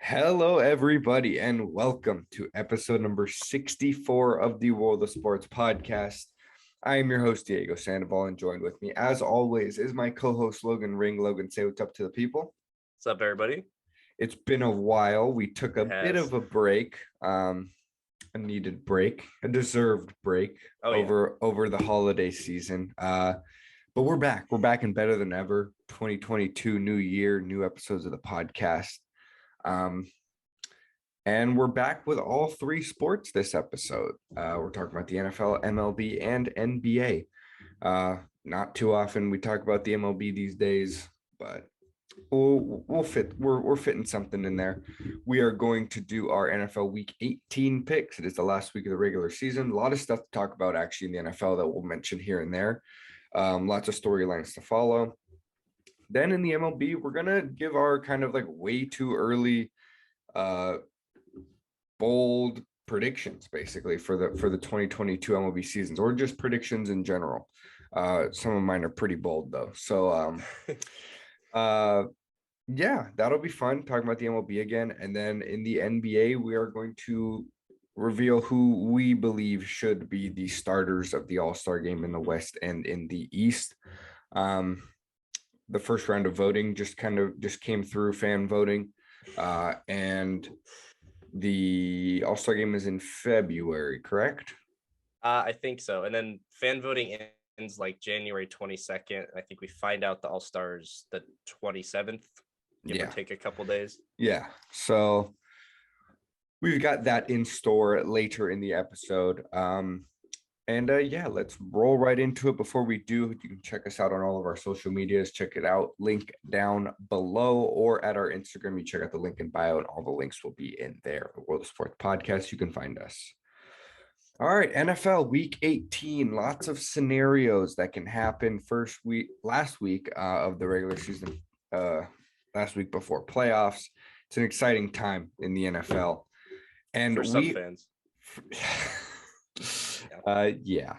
Hello, everybody, and welcome to episode number 64 of the World of Sports podcast. I am your host, Diego Sandoval, and joined with me, as always, is my co-host, Logan Ring. Logan, say what's up to the people. What's up, everybody? It's been a while. We took a bit of a break, a needed break, a deserved break over the holiday season. But we're back. We're back and better than ever. 2022, new year, new episodes of the podcast. And we're back with all three sports this episode. We're talking about the NFL, MLB, and NBA. Not too often we talk about the MLB these days, but we're fitting something in there. We are going to do our NFL Week 18 picks. It is the last week of the regular season. A lot of stuff to talk about actually in the NFL that we'll mention here and there. Lots of storylines to follow. Then in the MLB, we're gonna give our kind of like way too early, bold predictions basically for the 2022 MLB seasons, or just predictions in general. Some of mine are pretty bold though. So yeah, that'll be fun talking about the MLB again. And then in the NBA, we are going to reveal who we believe should be the starters of the All-Star game in the West and in the East. The first round of voting just came through, fan voting, and the All-Star game is in February, correct? I think so. And then fan voting ends like January 22nd. I think we find out the All-Stars the 27th. Give or take a couple days. Yeah. So we've got that in store later in the episode. Yeah, let's roll right into it. Before we do, you can check us out on all of our social medias. Check it out. Link down below, or at our Instagram. You check out the link in bio, and all the links will be in there. The World of Sports podcast. You can find us. All right, NFL Week 18. Lots of scenarios that can happen. Last week of the regular season. Last week before playoffs. It's an exciting time in the NFL, and for some fans. Yeah.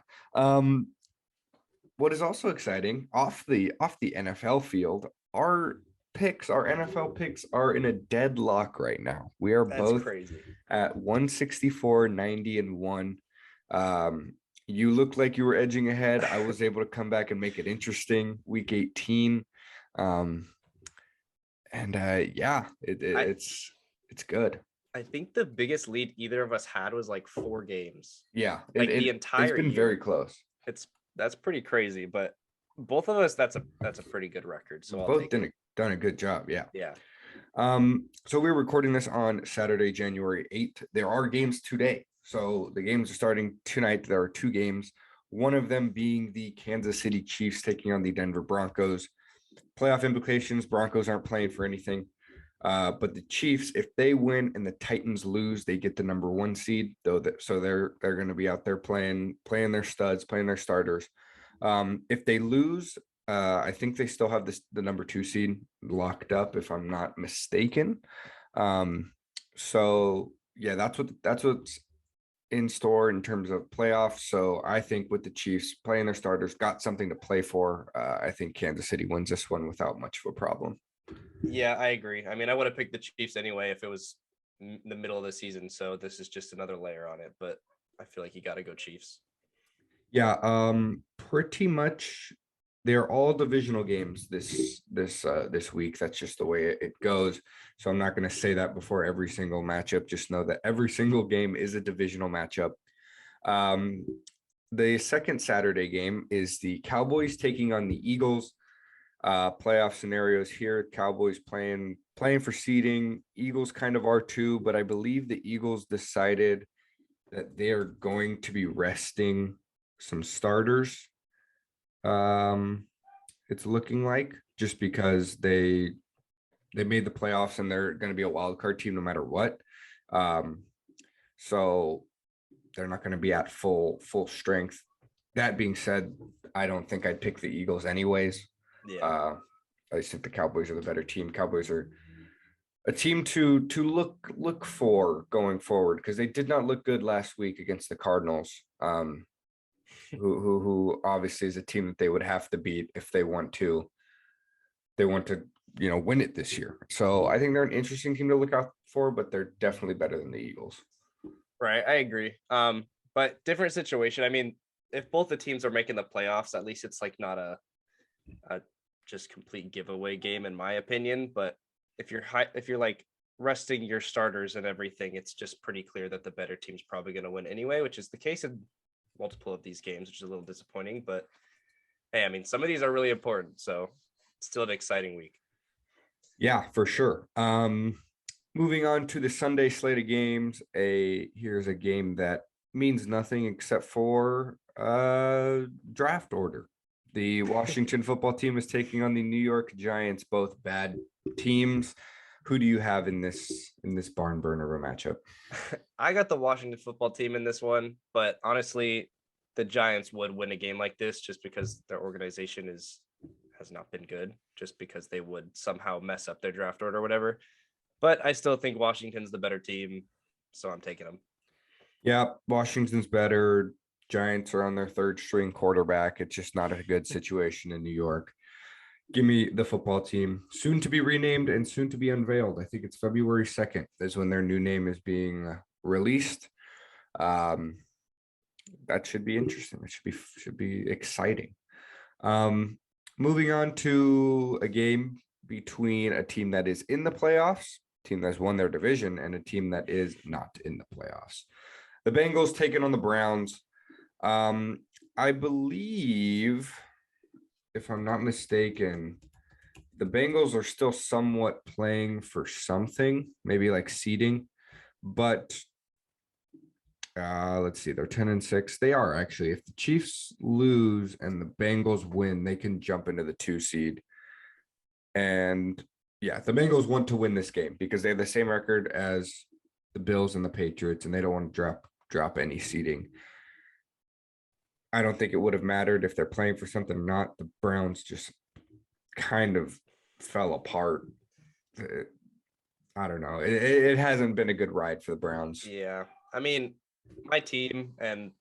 What is also exciting off the NFL field, our NFL picks are in a deadlock right now. We are both crazy at 164, 90, and 1. You looked like you were edging ahead. I was able to come back and make it interesting. Week 18. It's good. I think the biggest lead either of us had was like 4 games. Yeah, the entire it's been year. very close. That's pretty crazy, but both of us, that's a pretty good record. So both done a good job. Yeah. Yeah. So we're recording this on Saturday, January 8th. There are games today. So the games are starting tonight. There are 2 games, one of them being the Kansas City Chiefs taking on the Denver Broncos. Playoff implications, Broncos aren't playing for anything. But the Chiefs, if they win and the Titans lose, they get the number 1 seed. So they're going to be out there playing their studs, playing their starters. If they lose, I think they still have the number 2 seed locked up, if I'm not mistaken. So yeah, that's what's in store in terms of playoffs. So I think with the Chiefs playing their starters, got something to play for. I think Kansas City wins this one without much of a problem. Yeah, I agree. I mean, I would have picked the Chiefs anyway if it was the middle of the season. So this is just another layer on it. But I feel like you got to go Chiefs. Yeah, pretty much. They're all divisional games this week. That's just the way it goes. So I'm not going to say that before every single matchup. Just know that every single game is a divisional matchup. The second Saturday game is the Cowboys taking on the Eagles. Playoff scenarios here. Cowboys playing for seeding. Eagles kind of are too, but I believe the Eagles decided that they are going to be resting some starters. It's looking like, just because they made the playoffs and they're going to be a wild card team no matter what. So they're not going to be at full strength. That being said, I don't think I'd pick the Eagles anyways. Yeah. I just think the Cowboys are the better team. Cowboys are a team to look for going forward, because they did not look good last week against the Cardinals. Who obviously is a team that they would have to beat if they want to win it this year. So I think they're an interesting team to look out for, but they're definitely better than the Eagles. Right, I agree. But different situation. I mean, if both the teams are making the playoffs, at least it's like not a just complete giveaway game, in my opinion. But if you're like resting your starters and everything, it's just pretty clear that the better team's probably going to win anyway, which is the case in multiple of these games, which is a little disappointing. But hey, I mean, some of these are really important, so it's still an exciting week. Yeah, for sure. Moving on to the Sunday slate of games, here's a game that means nothing except for draft order. The Washington football team is taking on the New York Giants, both bad teams. Who do you have in this barn burner of a matchup? I got the Washington football team in this one, but honestly, the Giants would win a game like this just because their organization has not been good, just because they would somehow mess up their draft order or whatever. But I still think Washington's the better team, so I'm taking them. Yeah, Washington's better. Giants are on their third string quarterback. It's just not a good situation in New York. Give me the football team, soon to be renamed and soon to be unveiled. I think it's February 2nd is when their new name is being released. That should be interesting. It should be exciting. Moving on to a game between a team that is in the playoffs, team that's won their division, and a team that is not in the playoffs. The Bengals taking on the Browns. I believe, if I'm not mistaken, the Bengals are still somewhat playing for something, maybe like seeding, but let's see, they're 10-6. They are actually. If the Chiefs lose and the Bengals win, they can jump into the 2 seed. And yeah, the Bengals want to win this game because they have the same record as the Bills and the Patriots, and they don't want to drop any seeding. I don't think it would have mattered if they're playing for something or not. The Browns just kind of fell apart. I don't know. It hasn't been a good ride for the Browns. Yeah. I mean, my team, and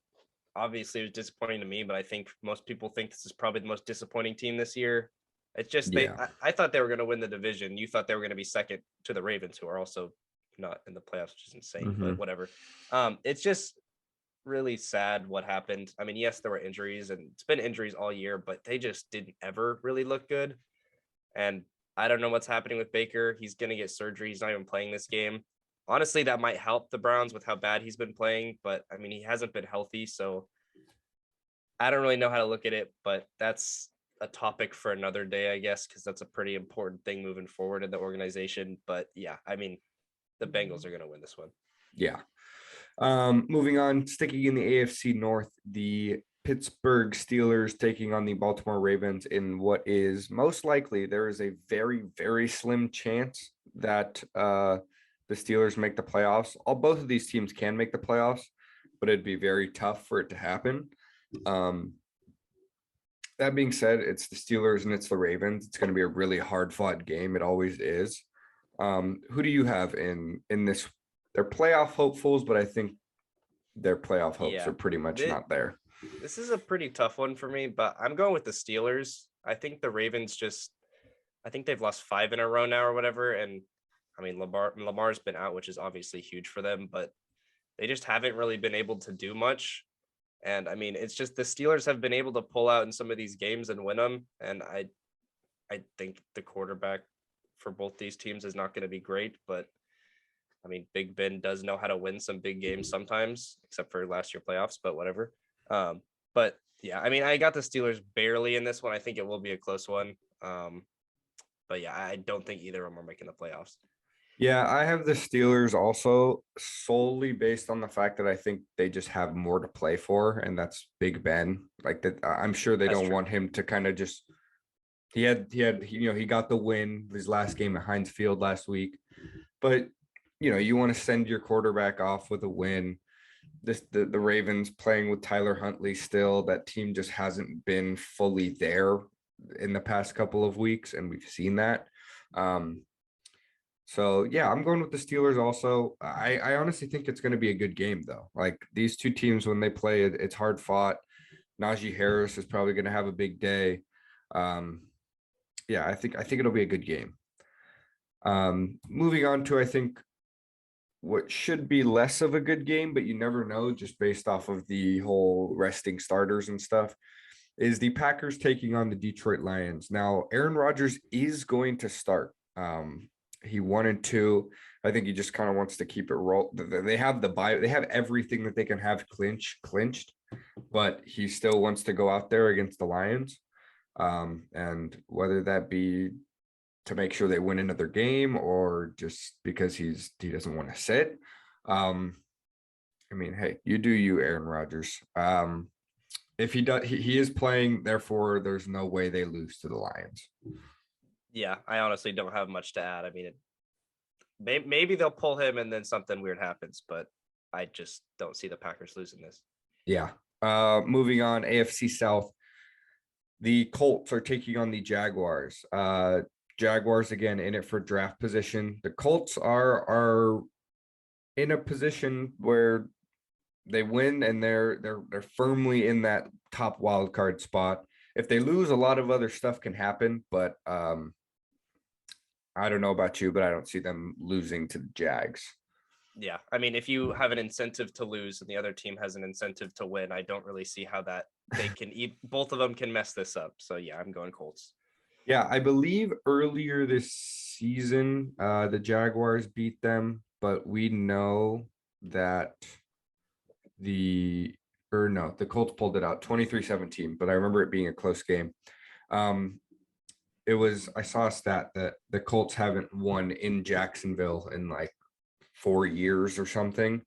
obviously it was disappointing to me, but I think most people think this is probably the most disappointing team this year. It's just I thought they were going to win the division. You thought they were going to be second to the Ravens, who are also not in the playoffs, which is insane, but whatever. It's just really sad what happened. I mean, yes, there were injuries, and it's been injuries all year, but they just didn't ever really look good. And I don't know what's happening with Baker. He's going to get surgery. He's not even playing this game. Honestly, that might help the Browns with how bad he's been playing, but I mean, he hasn't been healthy, so I don't really know how to look at it, but that's a topic for another day, I guess, because that's a pretty important thing moving forward in the organization. But yeah, I mean, the Bengals are going to win this one. Yeah. Moving on, sticking in the AFC North, the Pittsburgh Steelers taking on the Baltimore Ravens in what is most likely there is a very, very slim chance that the Steelers make the playoffs. Both of these teams can make the playoffs, but it'd be very tough for it to happen. That being said, it's the Steelers and it's the Ravens. It's going to be a really hard-fought game. It always is. Who do you have in this? They're playoff hopefuls, but I think their playoff hopes are pretty much not there. This is a pretty tough one for me, but I'm going with the Steelers. I think the Ravens I think they've lost 5 in a row now or whatever. And I mean, Lamar's been out, which is obviously huge for them, but they just haven't really been able to do much. And I mean, it's just the Steelers have been able to pull out in some of these games and win them. And I think the quarterback for both these teams is not going to be great, but I mean, Big Ben does know how to win some big games sometimes, except for last year playoffs, but whatever. But yeah, I mean, I got the Steelers barely in this one. I think it will be a close one. But yeah, I don't think either of them are making the playoffs. Yeah, I have the Steelers also solely based on the fact that I think they just have more to play for, and that's Big Ben. Like that, I'm sure they don't want him to kind of just. He got the win his last game at Heinz Field last week, but you want to send your quarterback off with a win. The Ravens playing with Tyler Huntley still. That team just hasn't been fully there in the past couple of weeks, and we've seen that. So yeah, I'm going with the Steelers also. I honestly think it's going to be a good game though. Like these two teams, when they play, it's hard fought. Najee Harris is probably going to have a big day. Yeah, I think it'll be a good game. Moving on to, I think, what should be less of a good game, but you never know just based off of the whole resting starters and stuff, is the Packers taking on the Detroit Lions. Now, Aaron Rodgers is going to start. He wanted to. I think he just kind of wants to keep it roll. They have the bye. They have everything that they can have clinched, but he still wants to go out there against the Lions. And whether that be to make sure they win another game or just because he doesn't want to sit. I mean, hey, you do you, Aaron Rodgers. If he does, he is playing, therefore there's no way they lose to the Lions. Yeah, I honestly don't have much to add. I mean, maybe they'll pull him and then something weird happens, but I just don't see the Packers losing this. Yeah. Moving on, AFC South. The Colts are taking on the Jaguars. Jaguars again in it for draft position. The Colts are in a position where they win and they're firmly in that top wild card spot. If they lose, a lot of other stuff can happen, but I don't know about you, but I don't see them losing to the Jags. Yeah, I mean, if you have an incentive to lose and the other team has an incentive to win, I don't really see how that they can both of them can mess this up. So yeah, I'm going Colts. Yeah, I believe earlier this season, the Jaguars beat them, but we know that the Colts pulled it out 23-17, but I remember it being a close game. I saw a stat that the Colts haven't won in Jacksonville in like 4 years or something,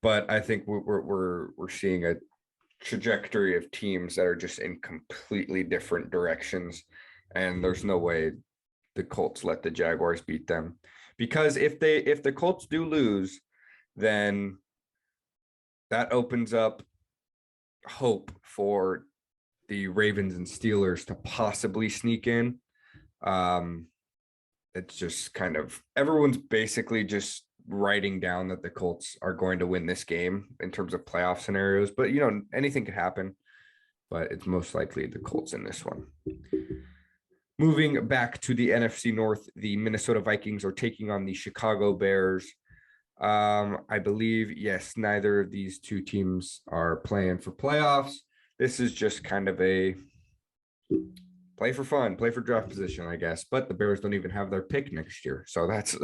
but I think we're seeing a trajectory of teams that are just in completely different directions. And there's no way the Colts let the Jaguars beat them, because if the Colts do lose, then that opens up hope for the Ravens and Steelers to possibly sneak in. It's just kind of everyone's basically just writing down that the Colts are going to win this game in terms of playoff scenarios, but anything could happen, but it's most likely the Colts in this one. Moving back to the NFC North, the Minnesota Vikings are taking on the Chicago Bears. I believe, yes, neither of these two teams are playing for playoffs. This is just kind of a play for fun, play for draft position, I guess. But the Bears don't even have their pick next year, so that's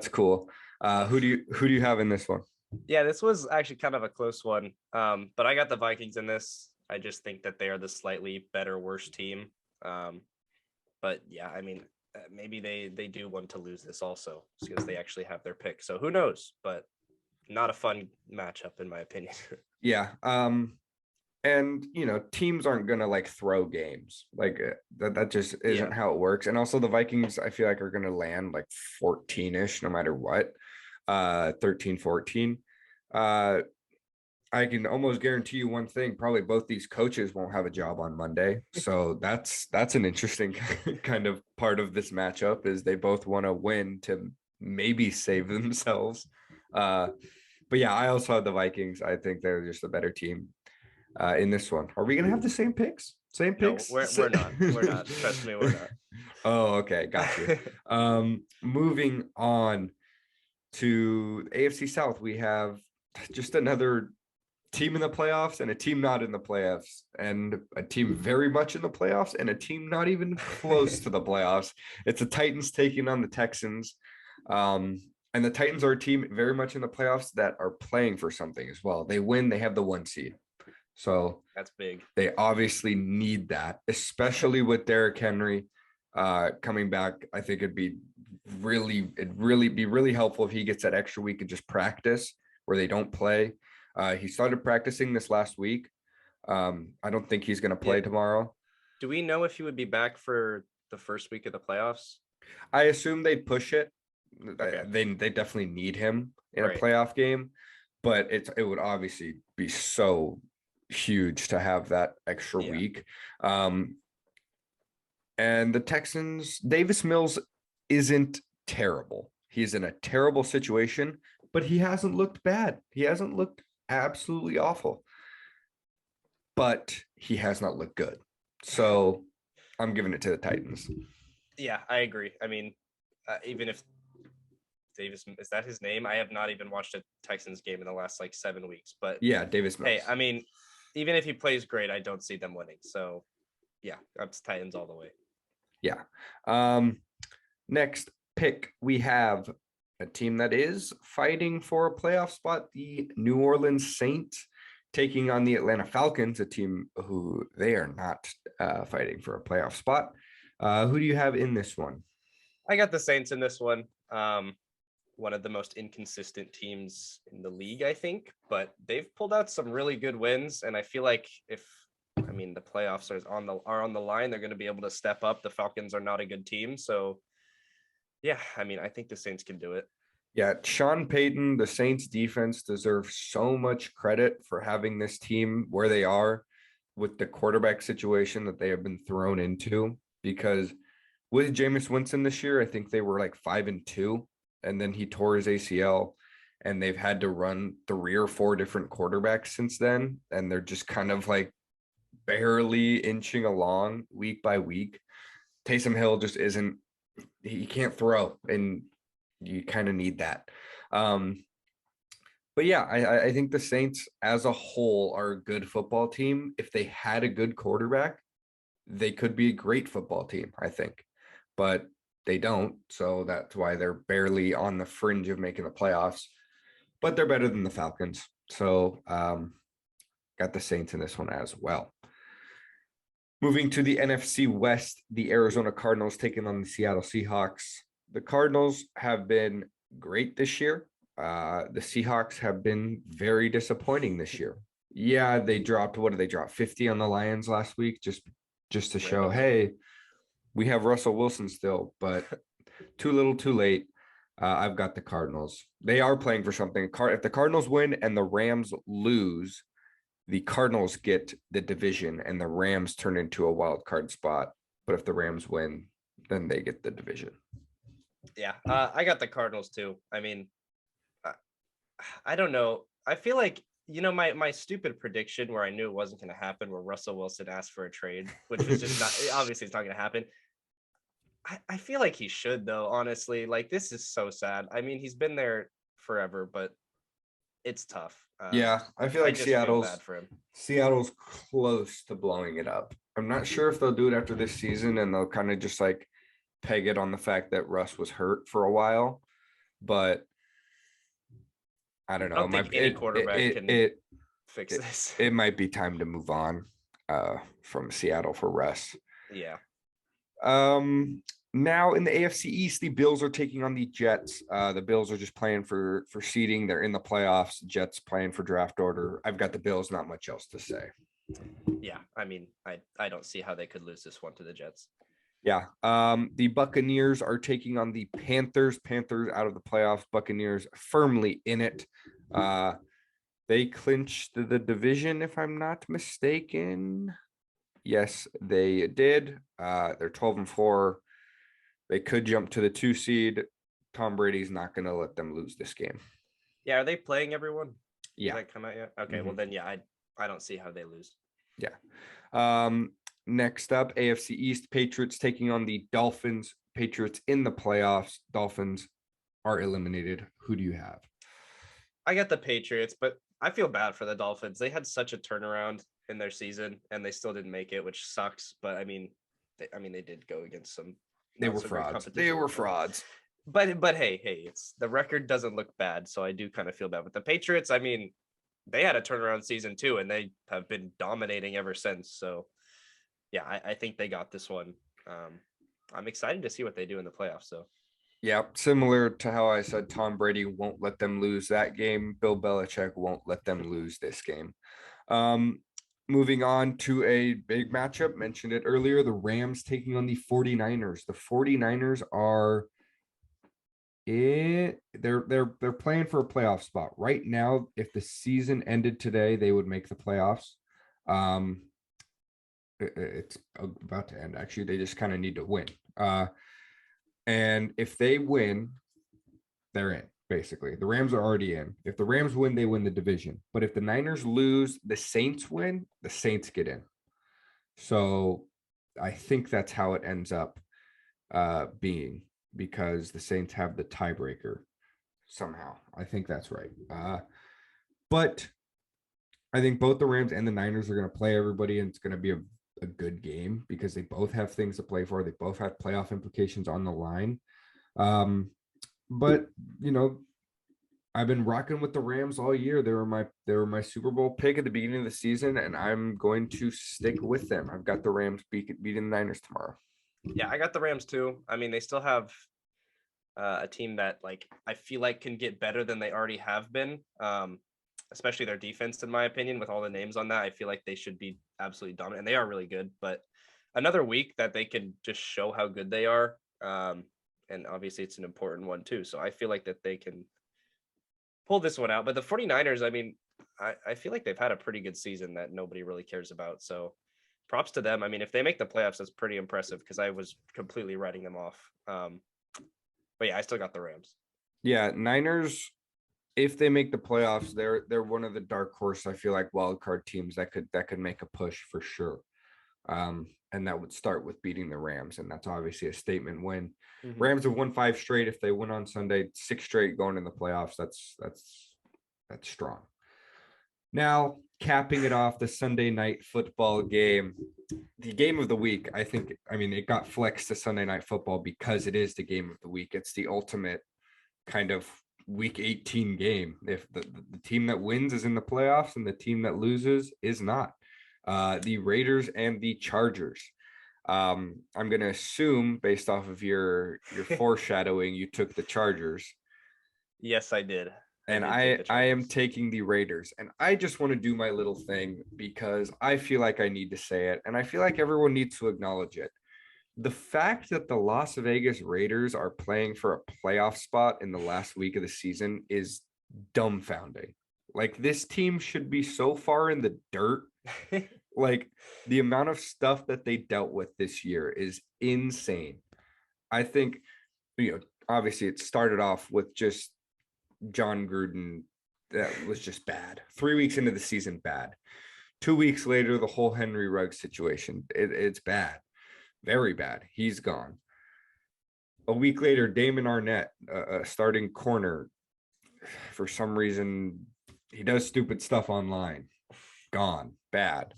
cool. Who do you have in this one? Yeah, this was actually kind of a close one. But I got the Vikings in this. I just think that they are the slightly better, worse team. But yeah, I mean, maybe they do want to lose this also because they actually have their pick. So who knows? But not a fun matchup in my opinion. Yeah. And teams aren't gonna like throw games like that just isn't how it works. And also the Vikings, I feel like, are gonna land like 14-ish no matter what. 13-14. I can almost guarantee you one thing: probably both these coaches won't have a job on Monday. So that's an interesting kind of part of this matchup, is they both want to win to maybe save themselves. But yeah, I also have the Vikings. I think they're just a better team in this one. Are we gonna have the same picks? Same picks? No, we're not. We're not. Trust me, we're not. Oh, okay, got you. Moving on to AFC South, we have just another team in the playoffs and a team not in the playoffs, and a team very much in the playoffs and a team not even close to the playoffs. It's the Titans taking on the Texans. And the Titans are a team very much in the playoffs that are playing for something as well. They win, they have the 1 seed. So that's big. They obviously need that, especially with Derrick Henry coming back. I think it'd really be really helpful if he gets that extra week and just practice where they don't play. He started practicing this last week. I don't think he's going to play tomorrow. Do we know if he would be back for the first week of the playoffs? I assume they'd push it. Okay. They definitely need him in a playoff game, but it would obviously be so huge to have that extra week. And the Texans, Davis Mills isn't terrible. He's in a terrible situation, but he hasn't looked bad. He hasn't looked absolutely awful, but he has not looked good. So I'm giving it to the Titans. Yeah, I agree. I mean, even if Davis, is that his name? I have not even watched a Texans game in the last like 7 weeks. But yeah, Davis Mills. Hey, I mean, even if he plays great, I don't see them winning. So yeah, that's Titans all the way. Yeah. Next pick, we have a team that is fighting for a playoff spot, the New Orleans Saints, taking on the Atlanta Falcons, a team who they are not fighting for a playoff spot. Who do you have in this one? I got the Saints in this one. One of the most inconsistent teams in the league, I think, but they've pulled out some really good wins. And I feel like the playoffs are on the line, they're going to be able to step up. The Falcons are not a good team. So yeah, I think the Saints can do it. Yeah, Sean Payton, the Saints defense deserves so much credit for having this team where they are with the quarterback situation that they have been thrown into, because with Jameis Winston this year, I think they were like 5-2, and then he tore his ACL, and they've had to run 3 or 4 different quarterbacks since then. And they're just kind of like barely inching along week by week. Taysom Hill just isn't, he can't throw, and you kind of need that. But yeah, I think the Saints as a whole are a good football team. If they had a good quarterback, they could be a great football team, I think, but they don't. So that's why they're barely on the fringe of making the playoffs, but they're better than the Falcons. So got the Saints in this one as well. Moving to the NFC West, the Arizona Cardinals taking on the Seattle Seahawks. The Cardinals have been great this year. The Seahawks have been very disappointing this year. Yeah, they dropped, what did they drop? 50 on the Lions last week, just to show, hey, we have Russell Wilson still, but too little, too late. I've got the Cardinals. They are playing for something. If the Cardinals win and the Rams lose, the Cardinals get the division and the Rams turn into a wild card spot. But if the Rams win, then they get the division. Yeah, I got the Cardinals too. I don't know. I feel like, my stupid prediction where I knew it wasn't going to happen, where Russell Wilson asked for a trade, which was just not, obviously it's not going to happen. I feel like he should, though, honestly. Like, this is so sad. He's been there forever, but it's tough. Yeah, I feel like feel bad for him. Seattle's close to blowing it up. I'm not sure if they'll do it after this season, and they'll kind of just like peg it on the fact that Russ was hurt for a while, but I don't know. I don't think any quarterback can fix this. It might be time to move on from Seattle for Russ. Yeah. Now in the AFC East, the Bills are taking on the Jets. The Bills are just playing for seeding. They're in the playoffs. Jets playing for draft order. I've got the Bills. Not much else to say. Yeah, I don't see how they could lose this one to the Jets. Yeah. The Buccaneers are taking on the Panthers. Panthers out of the playoffs. Buccaneers firmly in it. They clinched the division, if I'm not mistaken. Yes, they did. They're 12-4. They could jump to the 2 seed. Tom Brady's not going to let them lose this game. Yeah, are they playing everyone? Yeah. Did that come out yet? Okay, well then, yeah, I don't see how they lose. Yeah. Next up, AFC East, Patriots taking on the Dolphins. Patriots in the playoffs. Dolphins are eliminated. Who do you have? I got the Patriots, but I feel bad for the Dolphins. They had such a turnaround in their season, and they still didn't make it, which sucks. But they did go against some. They were frauds. They were frauds. But hey, it's the record doesn't look bad, so I do kind of feel bad with the Patriots. They had a turnaround season too, and they have been dominating ever since. So yeah, I think they got this one. I'm excited to see what they do in the playoffs. So yeah, similar to how I said Tom Brady won't let them lose that game, Bill Belichick won't let them lose this game. Moving on to a big matchup, mentioned it earlier, the Rams taking on the 49ers. The 49ers are they're playing for a playoff spot. Right now, if the season ended today, they would make the playoffs. It's about to end, actually. They just kind of need to win. And if they win, they're in. Basically, the Rams are already in. If the Rams win, they win the division. But if the Niners lose, the Saints win, the Saints get in. So I think that's how it ends up being. because the Saints have the tiebreaker somehow. I think that's right. But I think both the Rams and the Niners are going to play everybody, and it's going to be a good game because they both have things to play for. They both have playoff implications on the line. But I've been rocking with the Rams all year. They were my Super Bowl pick at the beginning of the season, and I'm going to stick with them. I've got the Rams beating the Niners tomorrow. Yeah, I got the Rams too. I mean, they still have a team that I feel like can get better than they already have been. Especially their defense, in my opinion, with all the names on that. I feel like they should be absolutely dominant, and they are really good. But another week that they can just show how good they are. And obviously it's an important one too. So I feel like that they can pull this one out. But the 49ers, I mean, I feel like they've had a pretty good season that nobody really cares about. So props to them. I mean, if they make the playoffs, that's pretty impressive because I was completely writing them off. But yeah, I still got the Rams. Yeah, Niners, if they make the playoffs, they're one of the dark horse, I feel like, wild card teams that could make a push for sure. And that would start with beating the Rams, and that's obviously a statement win. Rams have won 5 straight. If they win on Sunday, 6 straight going in the playoffs, that's strong. Now, capping it off, the Sunday night football game, the game of the week. I mean, it got flexed to Sunday night football because it is the game of the week. It's the ultimate kind of week 18 game. If the team that wins is in the playoffs and the team that loses is not. The Raiders and the Chargers. I'm going to assume, based off of your foreshadowing, you took the Chargers. Yes, I did. And I am taking the Raiders. And I just want to do my little thing because I feel like I need to say it. And I feel like everyone needs to acknowledge it. The fact that the Las Vegas Raiders are playing for a playoff spot in the last week of the season is dumbfounding. Like, this team should be so far in the dirt. Like, the amount of stuff that they dealt with this year is insane. I think, obviously it started off with just John Gruden. That was just bad. 3 weeks into the season, bad. 2 weeks later, the whole Henry Ruggs situation. It's bad. Very bad. He's gone. A week later, Damon Arnett, starting corner, for some reason, he does stupid stuff online. Gone. Bad.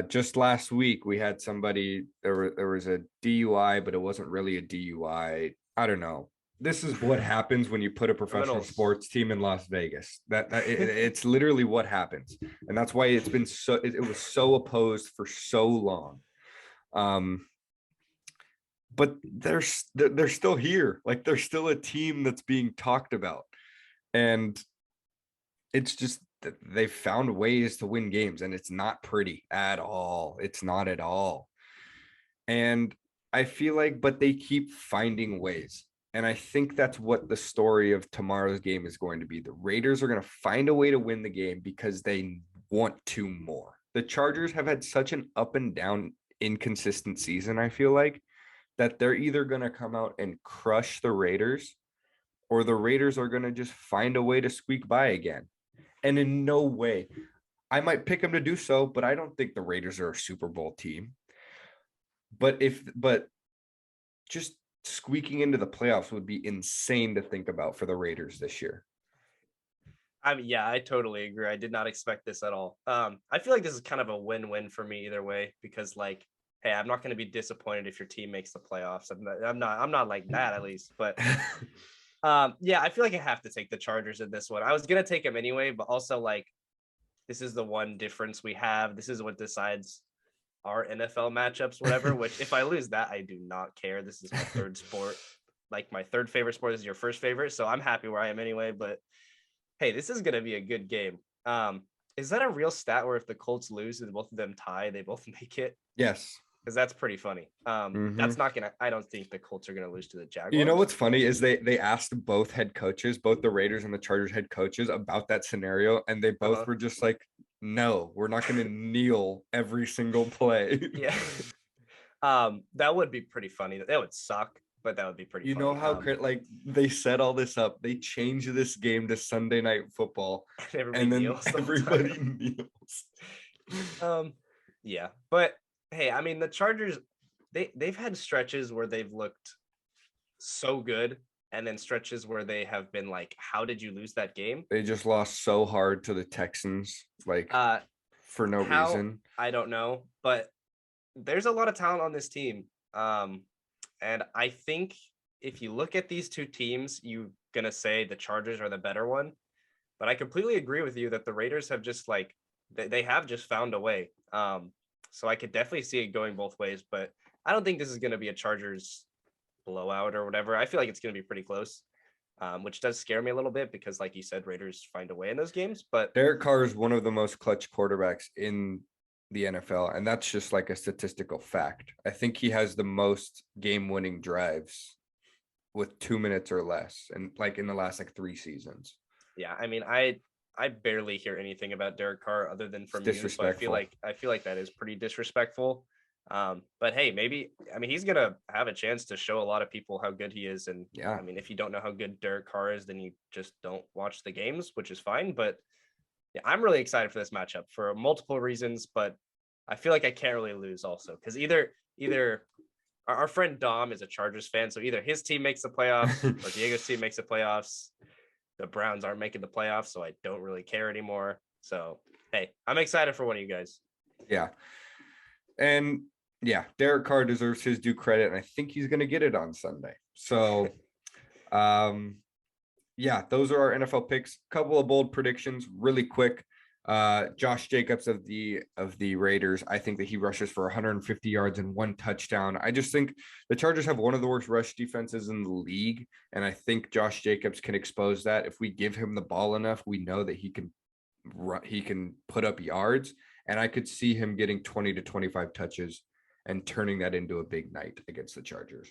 Just last week, we had somebody, there was a DUI, but it wasn't really a DUI. I don't know. This is what happens when you put a professional sports team in Las Vegas. It's literally what happens. And that's why it's been it was so opposed for so long. But they're still here. Like, they're still a team that's being talked about. And it's just that they've found ways to win games, and it's not pretty at all. It's not at all. And I feel like, but they keep finding ways. And I think that's what the story of tomorrow's game is going to be. The Raiders are going to find a way to win the game because they want to more. The Chargers have had such an up and down, inconsistent season, I feel like, that they're either going to come out and crush the Raiders, or the Raiders are going to just find a way to squeak by again. And in no way, I might pick them to do so, but I don't think the Raiders are a Super Bowl team. But just squeaking into the playoffs would be insane to think about for the Raiders this year. I mean, yeah, I totally agree. I did not expect this at all. I feel like this is kind of a win-win for me either way, because, like, hey, I'm not going to be disappointed if your team makes the playoffs. I'm not like that, at least. But yeah, I feel like I have to take the Chargers in this one. I was going to take them anyway, but also, like, this is the one difference we have. This is what decides our NFL matchups, whatever, which if I lose that, I do not care. This is my third sport, like my third favorite sport. This is your first favorite. So I'm happy where I am anyway, but hey, this is going to be a good game. Is that a real stat where if the Colts lose and both of them tie, they both make it? Yes. Because that's pretty funny. That's not going to, I don't think the Colts are going to lose to the Jaguars. You know what's funny is they asked both head coaches, both the Raiders and the Chargers head coaches, about that scenario. And they both were just like, no, we're not going to kneel every single play. Yeah. That would be pretty funny. That would suck, but that would be pretty funny. You know how like they set all this up. They changed this game to Sunday night football. And then everybody kneels. Yeah. But hey, I mean, the Chargers, they've had stretches where they've looked so good, and then stretches where they have been like, how did you lose that game? They just lost so hard to the Texans, like for no reason. I don't know, but there's a lot of talent on this team. And I think if you look at these two teams, you're gonna say the Chargers are the better one. But I completely agree with you that the Raiders have just like they have just found a way. So I could definitely see it going both ways, but I don't think this is gonna be a Chargers blowout or whatever. I feel like it's gonna be pretty close. Which does scare me a little bit because, like you said, Raiders find a way in those games. But Derek Carr is one of the most clutch quarterbacks in the NFL, and that's just like a statistical fact. I think he has the most game-winning drives with 2 minutes or less, and like in the last like 3 seasons. Yeah, I mean, I barely hear anything about Derek Carr other than from you, so I feel like that is pretty disrespectful. But hey, maybe he's gonna have a chance to show a lot of people how good he is. And yeah, I mean, if you don't know how good Derek Carr is, then you just don't watch the games, which is fine. But yeah, I'm really excited for this matchup for multiple reasons, but I feel like I can't really lose also because either our friend Dom is a Chargers fan, so either his team makes the playoffs or Diego's team makes the playoffs. The Browns aren't making the playoffs, so I don't really care anymore. So hey, I'm excited for one of you guys. Yeah. And yeah, Derek Carr deserves his due credit, and I think he's going to get it on Sunday. So, yeah, those are our NFL picks. Couple of bold predictions, really quick. Josh Jacobs of the Raiders, I think that he rushes for 150 yards and 1 touchdown. I just think the Chargers have one of the worst rush defenses in the league, and I think Josh Jacobs can expose that. If we give him the ball enough, we know that he can put up yards, and I could see him getting 20 to 25 touches and turning that into a big night against the Chargers.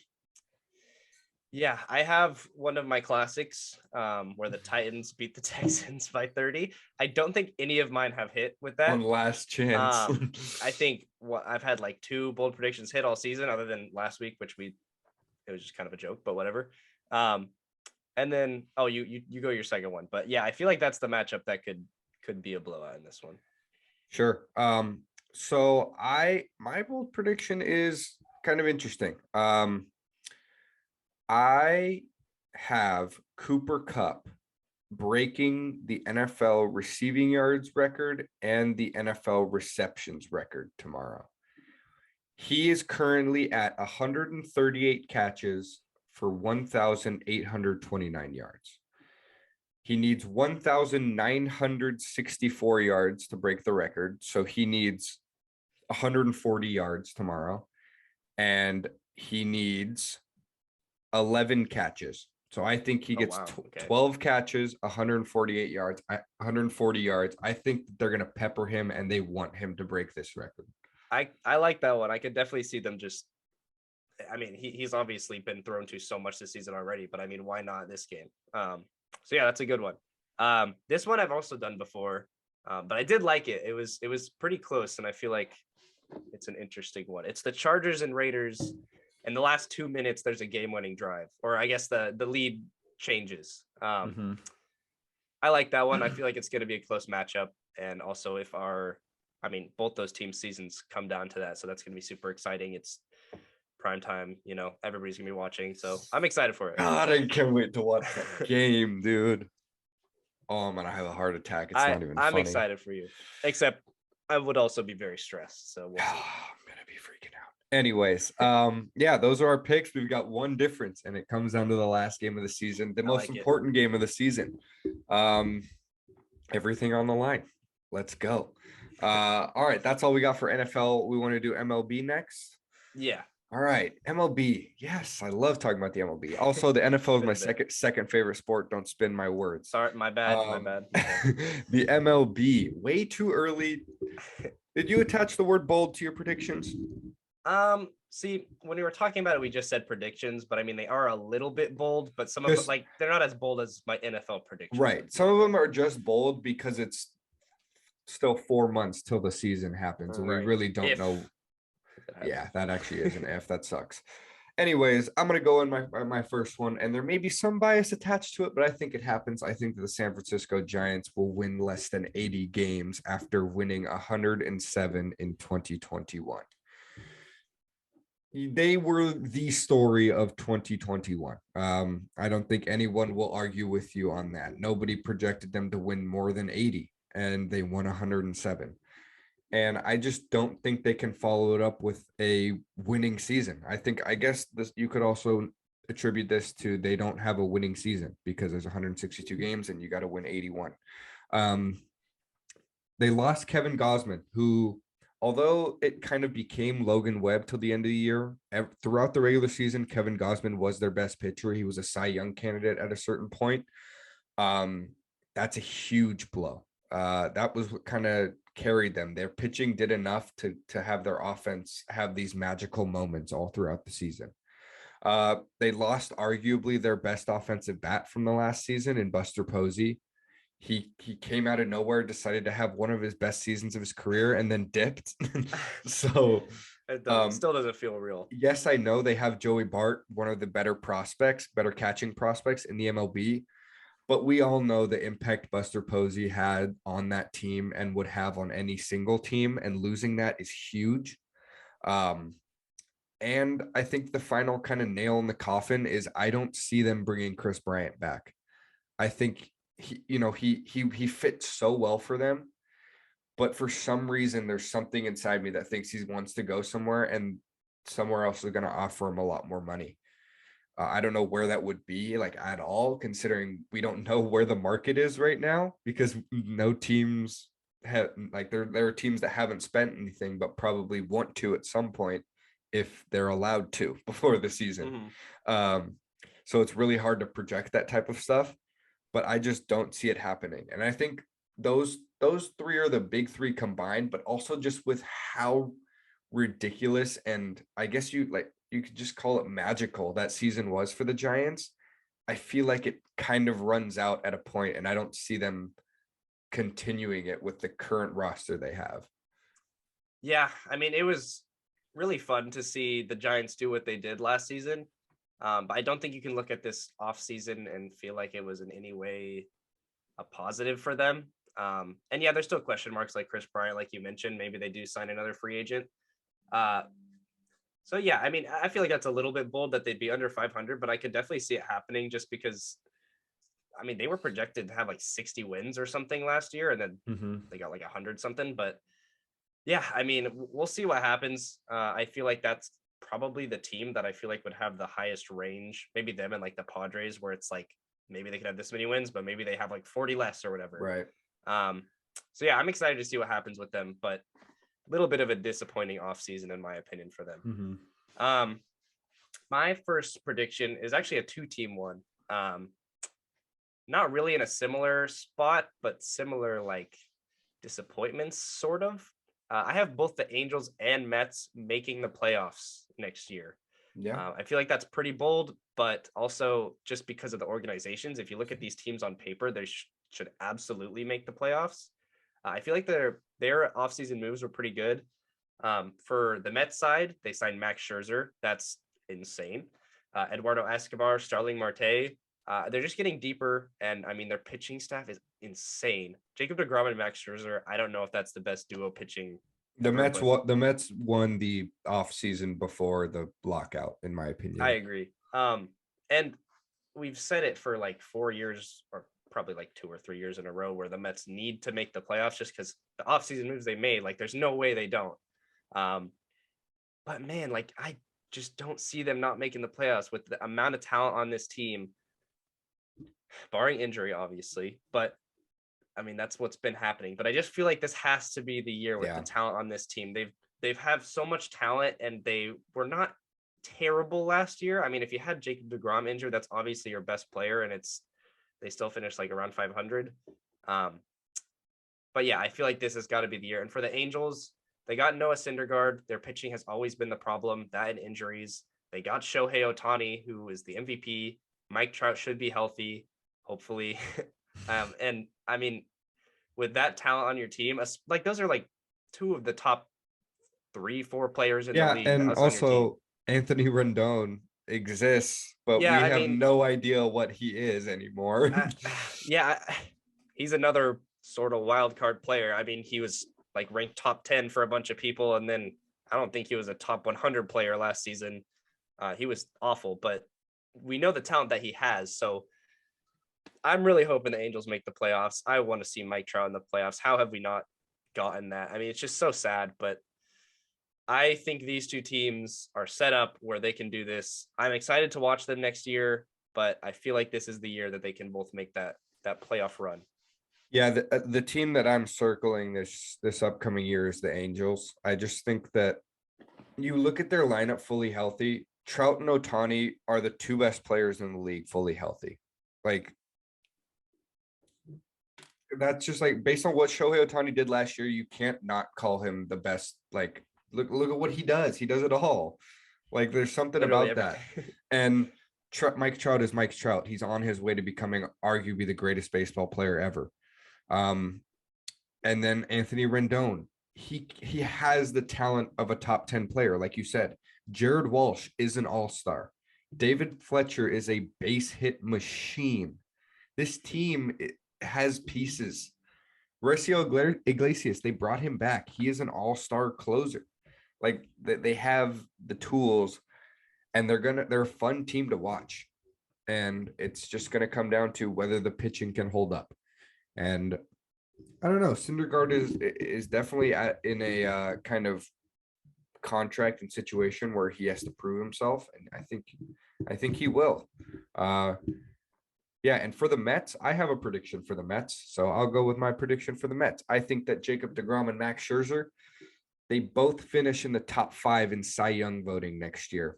Yeah, I have one of my classics where the Titans beat the Texans by 30. I don't think any of mine have hit with that. On last chance. I think I've had like 2 bold predictions hit all season other than last week, which it was just kind of a joke, but whatever. And then, you go your second one. But yeah, I feel like that's the matchup that could be a blowout in this one. Sure. So my bold prediction is kind of interesting. I have Cooper Kupp breaking the NFL receiving yards record and the NFL receptions record tomorrow. He is currently at 138 catches for 1,829 yards. He needs 1,964 yards to break the record. So he needs 140 yards tomorrow. And he needs 11 catches. So I think he gets 12 catches, 148 yards, 140 yards. I think they're going to pepper him and they want him to break this record. I like that one. I could definitely see them just, he's obviously been thrown to so much this season already, but why not this game? So yeah, that's a good one. This one I've also done before, but I did like it. It was pretty close, and I feel like it's an interesting one. It's the Chargers and Raiders. In the last 2 minutes, there's a game-winning drive, or I guess the lead changes. I like that one. I feel like it's going to be a close matchup, and also if both those teams' seasons come down to that, so that's going to be super exciting. It's prime time, everybody's gonna be watching, so I'm excited for it. God, I can't wait to watch that game, dude. Oh, I'm gonna have a heart attack. It's not even funny. I'm excited for you, except I would also be very stressed, so we'll see. I'm gonna be freaking out. Anyways, yeah, those are our picks. We've got one difference, and it comes down to the last game of the season, the most important game of the season. Everything on the line. Let's go. All right, that's all we got for NFL. We want to do MLB next. Yeah. All right, MLB. Yes, I love talking about the MLB. Also, the NFL is my second favorite sport. Don't spin my words. Sorry, my bad. The MLB, way too early. Did you attach the word bold to your predictions? See, when we were talking about it, we just said predictions, but they are a little bit bold, but some of them, they're not as bold as my NFL predictions. Right. Some of them are just bold because it's still 4 months till the season happens, and we really don't know. Yeah, that actually is an if. That sucks. Anyways, I'm going to go in my first one, and there may be some bias attached to it, but I think it happens. I think that the San Francisco Giants will win less than 80 games after winning 107 in 2021. They were the story of 2021. I don't think anyone will argue with you on that. Nobody projected them to win more than 80, and they won 107. And I just don't think they can follow it up with a winning season. I guess this, you could also attribute this to they don't have a winning season because there's 162 games and you got to win 81. They lost Kevin Gosman, who, although it kind of became Logan Webb till the end of the year, throughout the regular season, Kevin Gosman was their best pitcher. He was a Cy Young candidate at a certain point. That's a huge blow. That was what kind of carried them. Their pitching did enough to have their offense have these magical moments all throughout the season. They lost arguably their best offensive bat from the last season in Buster Posey. He came out of nowhere, decided to have one of his best seasons of his career, and then dipped. So it still doesn't feel real. Yes, I know they have Joey Bart, one of the better catching prospects in the MLB, but we all know the impact Buster Posey had on that team and would have on any single team, and losing that is huge. And I think the final kind of nail in the coffin is I don't see them bringing Chris Bryant back. I think he fits so well for them, but for some reason there's something inside me that thinks he wants to go somewhere, and somewhere else is going to offer him a lot more money. I don't know where that would be, like, at all, considering we don't know where the market is right now, because no teams have, like, there are teams that haven't spent anything but probably want to at some point if they're allowed to before the season. So it's really hard to project that type of stuff, but I just don't see it happening. And I think those three are the big three combined, but also just with how ridiculous, and I guess you could just call it magical, that season was for the Giants. I feel like it kind of runs out at a point, and I don't see them continuing it with the current roster they have. Yeah, I mean, it was really fun to see the Giants do what they did last season. But I don't think you can look at this offseason and feel like it was in any way a positive for them. And yeah, there's still question marks like Chris Bryant, like you mentioned. Maybe they do sign another free agent. So yeah, I mean, I feel like that's a little bit bold that they'd be under 500, but I could definitely see it happening just because, I mean, they were projected to have like 60 wins or something last year, and then they got like 100 something. But yeah, I mean, we'll see what happens. I feel like that's probably the team that I feel like would have the highest range. Maybe them and like the Padres, where it's like maybe they could have this many wins, but maybe they have like 40 less or whatever. Right. So yeah, I'm excited to see what happens with them, but a little bit of a disappointing offseason in my opinion for them. My first prediction is actually a 2-team one. Not really in a similar spot, but similar like disappointments, sort of. I have both the Angels and Mets making the playoffs next year. Yeah. I feel like that's pretty bold, but also just because of the organizations, if you look at these teams on paper, they should absolutely make the playoffs. I feel like their offseason moves were pretty good. For the Mets side, they signed Max Scherzer. That's insane. Eduardo Escobar, Starling Marte. They're just getting deeper, and I mean, their pitching staff is insane. Jacob deGrom and Max Scherzer, I don't know if that's the best duo pitching. The Mets won the offseason before the lockout, in my opinion. I agree. And we've said it for like 4 years, or probably like 2 or 3 years in a row, where the Mets need to make the playoffs just because the offseason moves they made, like there's no way they don't. But man, like I just don't see them not making the playoffs with the amount of talent on this team, barring injury, obviously. But I mean, that's what's been happening. But I just feel like this has to be the year with the talent on this team. They've have so much talent, and they were not terrible last year. I mean, if you had Jacob deGrom injured, that's obviously your best player, and they still finished like around 500. But yeah, I feel like this has got to be the year. And for the Angels, they got Noah Syndergaard. Their pitching has always been the problem, that and injuries. They got Shohei Ohtani, who is the MVP. Mike Trout should be healthy, hopefully. And I mean, with that talent on your team, like those are like two of the top 3-4 players in the league. And also Anthony Rendon exists, but we have no idea what he is anymore. He's another sort of wild card player. I mean, he was like ranked top 10 for a bunch of people, and then I don't think he was a top 100 player last season. He was awful, but we know the talent that he has. So I'm really hoping the Angels make the playoffs. I want to see Mike Trout in the playoffs. How have we not gotten that? I mean, it's just so sad, but I think these two teams are set up where they can do this. I'm excited to watch them next year, but I feel like this is the year that they can both make that playoff run. Yeah, the team that I'm circling this upcoming year is the Angels. I just think that you look at their lineup fully healthy. Trout and Ohtani are the two best players in the league fully healthy. Like, that's just like based on what Shohei Ohtani did last year, you can't not call him the best. Like, look at what he does. He does it all. Like, there's something Literally about everything. that. And Mike Trout is Mike Trout. He's on his way to becoming arguably the greatest baseball player ever. And then Anthony Rendon. He has the talent of a top 10 player, like you said. Jared Walsh is an all-star. David Fletcher is a base hit machine. This team has pieces. Mauricio Iglesias, they brought him back. He is an all-star closer. Like, they have the tools, and they're a fun team to watch. And it's just gonna come down to whether the pitching can hold up. And I don't know. Syndergaard is definitely in a kind of contract and situation where he has to prove himself, and I think he will. Yeah, and for the Mets, I have a prediction for the Mets, so I'll go with my prediction for the Mets. I think that Jacob DeGrom and Max Scherzer, they both finish in the top 5 in Cy Young voting next year.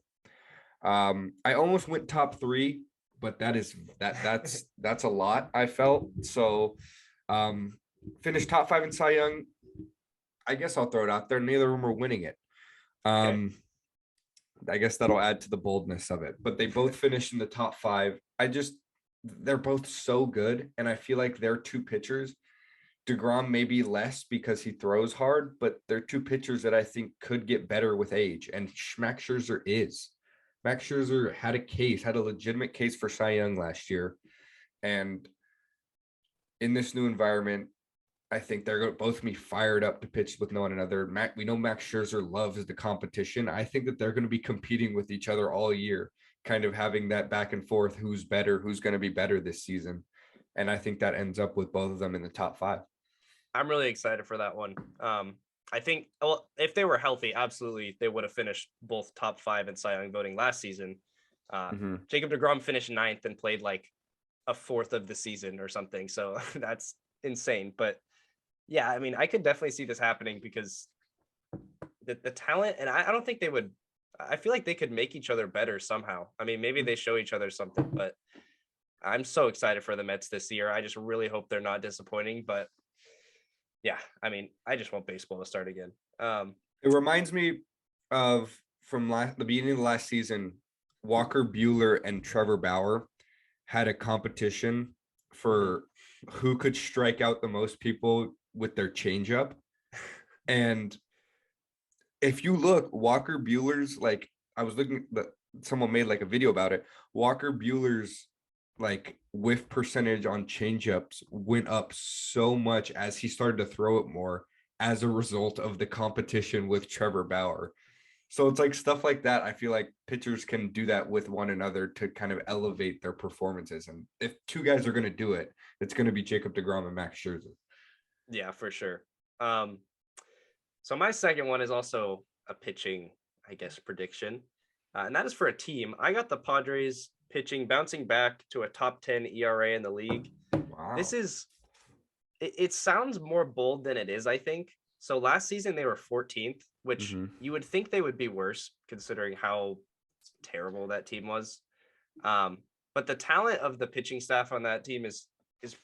I almost went top 3, but that's a lot, I felt. So finish top 5 in Cy Young. I guess I'll throw it out there. Neither of them are winning it. Okay. I guess that'll add to the boldness of it. But they both finished in the top 5. They're both so good, and I feel like they're two pitchers. DeGrom maybe less because he throws hard, but they're two pitchers that I think could get better with age. And Max Scherzer is. Max Scherzer had a legitimate case for Cy Young last year. And in this new environment, I think they're going to both be fired up to pitch with one another. We know Max Scherzer loves the competition. I think that they're going to be competing with each other all year, kind of having that back and forth, who's better, who's going to be better this season. And I think that ends up with both of them in the top 5. I'm really excited for that one. I think, well, if they were healthy, absolutely, they would have finished both top 5 in Cy Young voting last season. Jacob DeGrom finished 9th and played like a fourth of the season or something. So that's insane. But yeah, I mean, I could definitely see this happening because the talent, and I don't think they would, I feel like they could make each other better somehow. I mean, maybe they show each other something, but I'm so excited for the Mets this year. I just really hope they're not disappointing, but yeah, I mean, I just want baseball to start again. It reminds me of from the beginning of the last season, Walker Buehler and Trevor Bauer had a competition for who could strike out the most people with their changeup. And if you look, Walker Buehler's, like, I was looking, someone made like a video about it. Walker Buehler's like whiff percentage on changeups went up so much as he started to throw it more as a result of the competition with Trevor Bauer. So it's like stuff like that. I feel like pitchers can do that with one another to kind of elevate their performances. And if two guys are going to do it, it's going to be Jacob DeGrom and Max Scherzer. Yeah, for sure. So my second one is also a pitching, I guess, prediction. And that is for a team. I got the Padres pitching bouncing back to a top 10 ERA in the league. Wow. This is, it sounds more bold than it is, I think. So last season they were 14th, which you would think they would be worse considering how terrible that team was. But the talent of the pitching staff on that team is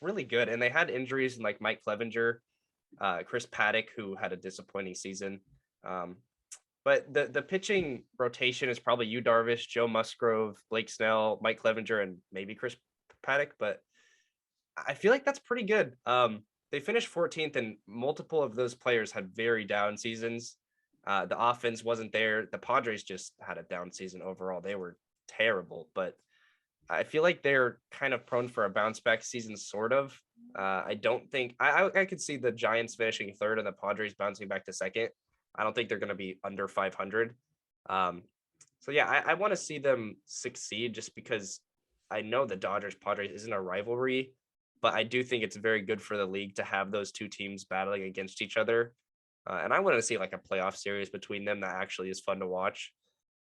really good. And they had injuries like Mike Clevenger, Chris Paddock, who had a disappointing season. But the pitching rotation is probably Yu Darvish, Joe Musgrove, Blake Snell, Mike Clevenger, and maybe Chris Paddock. But I feel like that's pretty good. They finished 14th, and multiple of those players had very down seasons. The offense wasn't there. The Padres just had a down season overall. They were terrible, but I feel like they're kind of prone for a bounce back season, sort of. I don't think I could see the Giants finishing third and the Padres bouncing back to second. I don't think they're going to be under 500. So yeah, I want to see them succeed just because I know the Dodgers Padres isn't a rivalry, but I do think it's very good for the league to have those two teams battling against each other. And I want to see like a playoff series between them that actually is fun to watch.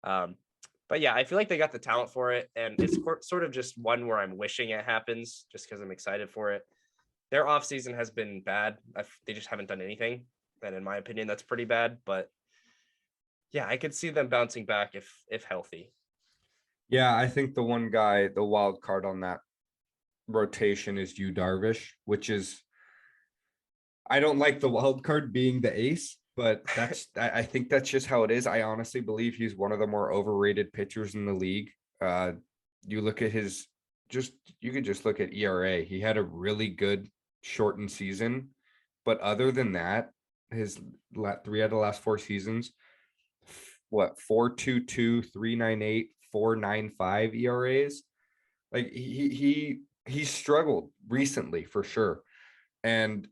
But yeah, I feel like they got the talent for it, and it's sort of just one where I'm wishing it happens just because I'm excited for it. Their offseason has been bad. They just haven't done anything, and in my opinion, that's pretty bad. But yeah, I could see them bouncing back if healthy. Yeah, I think the one guy, the wild card on that rotation is Yu Darvish, which is, I don't like the wild card being the ace, but I think that's just how it is. I honestly believe he's one of the more overrated pitchers in the league. You look at you could just look at ERA. He had a really good shortened season, but other than that, his 3 out of the last 4 seasons, what, 4.22, 3.98, 4.95 ERAs. Like he struggled recently for sure. And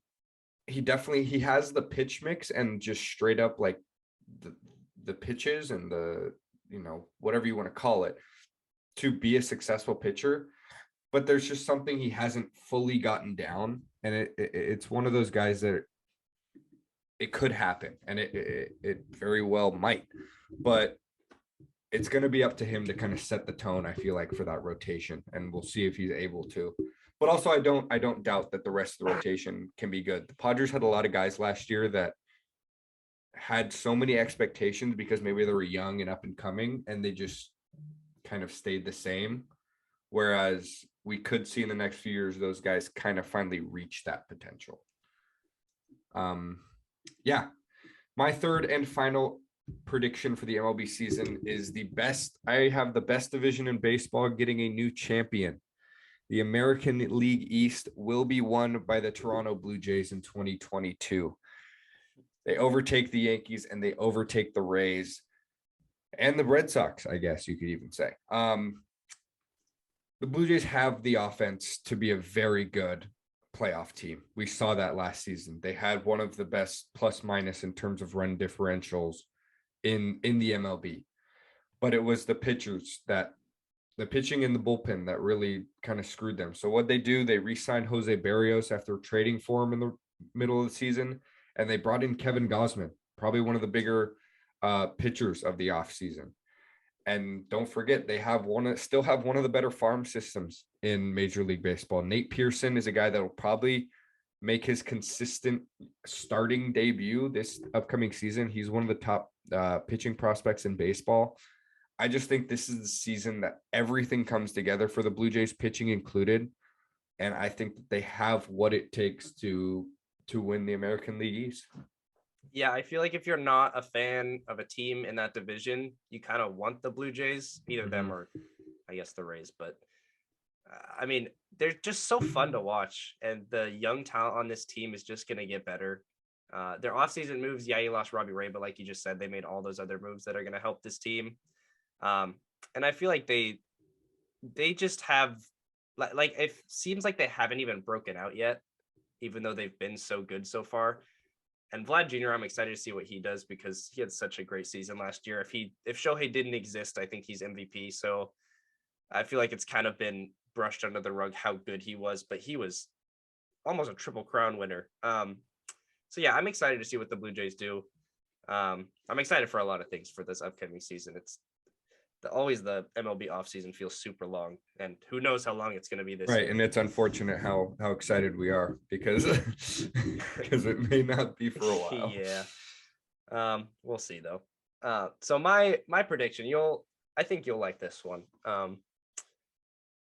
he has the pitch mix and just straight up like the pitches and the, whatever you want to call it, to be a successful pitcher. But there's just something he hasn't fully gotten down, and it's one of those guys that it could happen, and it very well might, but it's going to be up to him to kind of set the tone, I feel like, for that rotation, and we'll see if he's able to. But also, I don't doubt that the rest of the rotation can be good. The Padres had a lot of guys last year that had so many expectations because maybe they were young and up and coming, and they just kind of stayed the same. Whereas we could see in the next few years, those guys kind of finally reach that potential. Yeah. My third and final prediction for the MLB season is I have the best division in baseball getting a new champion. The American League East will be won by the Toronto Blue Jays in 2022. They overtake the Yankees and they overtake the Rays and the Red Sox, I guess you could even say. The Blue Jays have the offense to be a very good playoff team. We saw that last season. They had one of the best plus minus in terms of run differentials in the MLB. But it was the pitching and the bullpen that really kind of screwed them. So what they do, they re-signed Jose Barrios after trading for him in the middle of the season, and they brought in Kevin Gausman, probably one of the bigger pitchers of the offseason. And don't forget, they still have one of the better farm systems in Major League Baseball. Nate Pearson is a guy that will probably make his consistent starting debut this upcoming season. He's one of the top pitching prospects in baseball. I just think this is the season that everything comes together for the Blue Jays, pitching included. And I think that they have what it takes to win the American League East. Yeah, I feel like if you're not a fan of a team in that division, you kind of want the Blue Jays, either them or I guess the Rays. But I mean, they're just so fun to watch, and the young talent on this team is just going to get better. Their offseason moves, yeah, you lost Robbie Ray, but like you just said, they made all those other moves that are going to help this team. And I feel like they just have like it seems like they haven't even broken out yet, even though they've been so good so far. And Vlad Jr., I'm excited to see what he does because he had such a great season last year. If Shohei didn't exist, I think he's MVP. So I feel like it's kind of been brushed under the rug how good he was, but he was almost a Triple Crown winner. So yeah, I'm excited to see what the Blue Jays do. I'm excited for a lot of things for this upcoming season. It's always the MLB offseason feels super long, and who knows how long it's going to be this right year. And it's unfortunate how excited we are because it may not be for a while. Yeah. We'll see though. So my prediction, I think you'll like this one.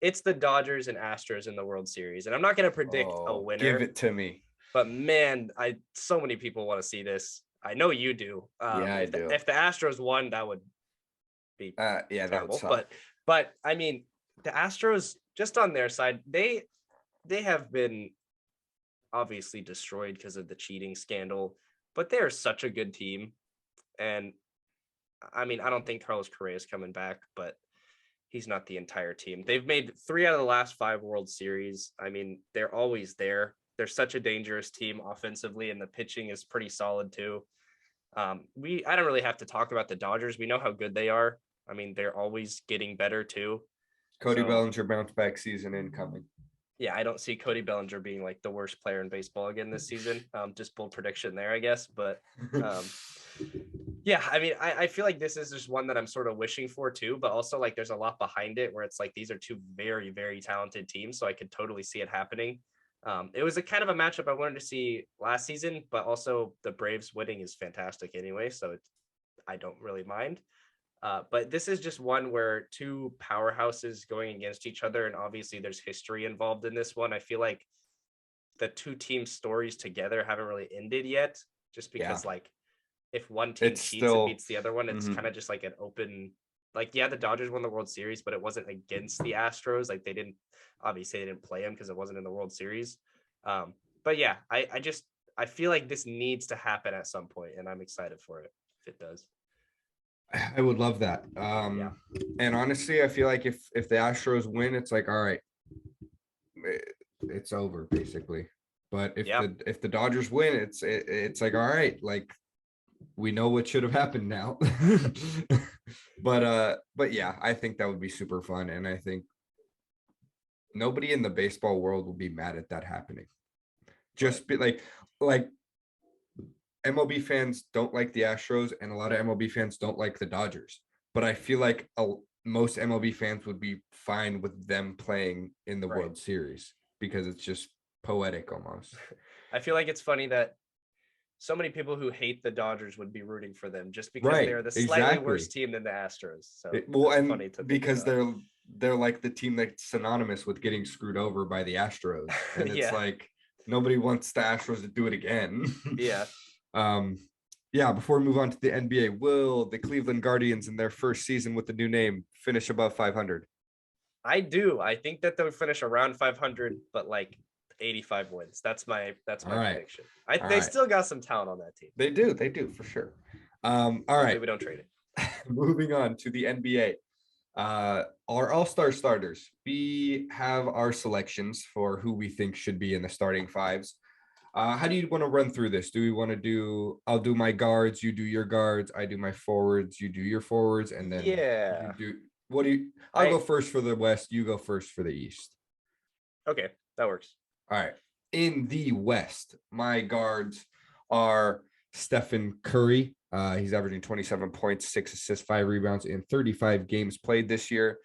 It's the Dodgers and Astros in the World Series, and I'm not going to predict a winner. Give it to me. But man, so many people want to see this. I know you do. Yeah, I do. If the Astros won, that would be terrible. But I mean, the Astros, just on their side, they have been obviously destroyed because of the cheating scandal, but they're such a good team. And I mean, I don't think Carlos Correa is coming back, but he's not the entire team. They've made 3 out of the last 5 World Series. I mean, they're always there. They're such a dangerous team offensively, and the pitching is pretty solid too. I don't really have to talk about the Dodgers. We know how good they are. I mean, they're always getting better too. Cody Bellinger bounce back season incoming. Yeah, I don't see Cody Bellinger being like the worst player in baseball again this season. Just bold prediction there, I guess. But yeah, I mean, I feel like this is just one that I'm sort of wishing for too, but also like there's a lot behind it where it's like these are two very, very talented teams. So I could totally see it happening. It was a kind of a matchup I wanted to see last season, but also the Braves winning is fantastic anyway. So I don't really mind. But this is just one where two powerhouses going against each other. And obviously there's history involved in this one. I feel like the two team stories together haven't really ended yet, just because like if one team cheats and beats the other one, it's kind of just like an open, like, yeah, the Dodgers won the World Series, but it wasn't against the Astros. Like they didn't play them because it wasn't in the World Series. But yeah, I feel like this needs to happen at some point, and I'm excited for it if it does. I would love that. And honestly, I feel like if the Astros win, it's like, all right, it's over basically. But if the Dodgers win, it's like, all right, like we know what should have happened now. But yeah, I think that would be super fun, and I think nobody in the baseball world will be mad at that happening. Just be like MLB fans don't like the Astros, and a lot of MLB fans don't like the Dodgers. But I feel like most MLB fans would be fine with them playing in the World Series because it's just poetic almost. I feel like it's funny that so many people who hate the Dodgers would be rooting for them just because they're the slightly worse team than the Astros. So and because they're like the team that's synonymous with getting screwed over by the Astros, and it's like nobody wants the Astros to do it again. Before we move on to the NBA, will the Cleveland Guardians in their first season with the new name finish above 500? I do. I think that they'll finish around 500, but like 85 wins. That's my prediction. They still got some talent on that team. They do for sure. All right. We don't trade it. Moving on to the NBA. Our all-star starters. We have our selections for who we think should be in the starting fives. How do you want to run through this? Do we want to I'll do my guards, you do your guards, I do my forwards, you do your forwards, and then I'll go first for the West, you go first for the East. Okay, that works. All right. In the West, my guards are Stephen Curry. He's averaging 27 points, 6 assists, 5 rebounds in 35 games played this year.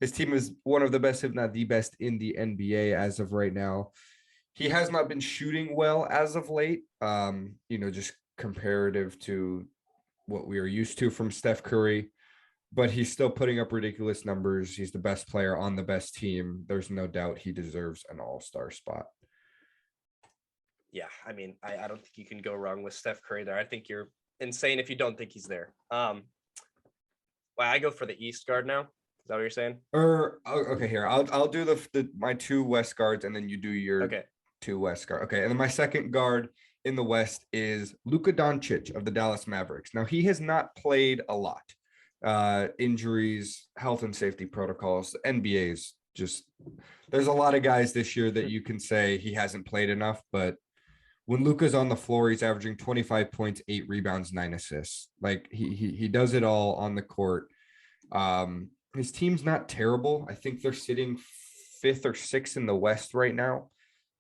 His team is one of the best, if not the best, in the NBA as of right now. He has not been shooting well as of late, just comparative to what we are used to from Steph Curry. But he's still putting up ridiculous numbers. He's the best player on the best team. There's no doubt he deserves an all-star spot. Yeah, I mean, I don't think you can go wrong with Steph Curry there. I think you're insane if you don't think he's there. I go for the East guard now. Is that what you're saying? Okay, here. I'll do my 2 West guards, and then you do your 2 West guard. Okay, and then my second guard in the West is Luca Doncic of the Dallas Mavericks. Now, he has not played a lot. Injuries, health and safety protocols. The NBA's just, there's a lot of guys this year that you can say he hasn't played enough, but when Luca's on the floor, he's averaging 25 points, 8 rebounds, 9 assists. Like he does it all on the court. His team's not terrible. I think they're sitting 5th or 6th in the West right now.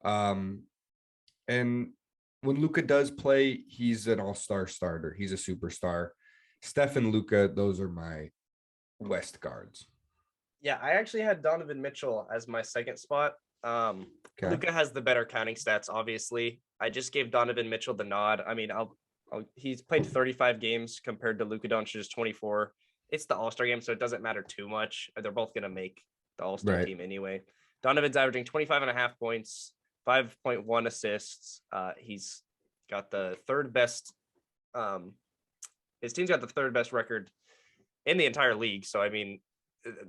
And when Luca does play, he's an all-star starter. He's a superstar. Steph and Luca, those are my West guards. Yeah, I actually had Donovan Mitchell as my second spot. Luca has the better counting stats, obviously. I just gave Donovan Mitchell the nod. I mean, he's played 35 games compared to Luca Doncic's 24. It's the All-Star game, so it doesn't matter too much. They're both going to make the All-Star team anyway. Donovan's averaging 25.5 points, 5.1 assists. He's got the third best. His team's got the third best record in the entire league. So, I mean,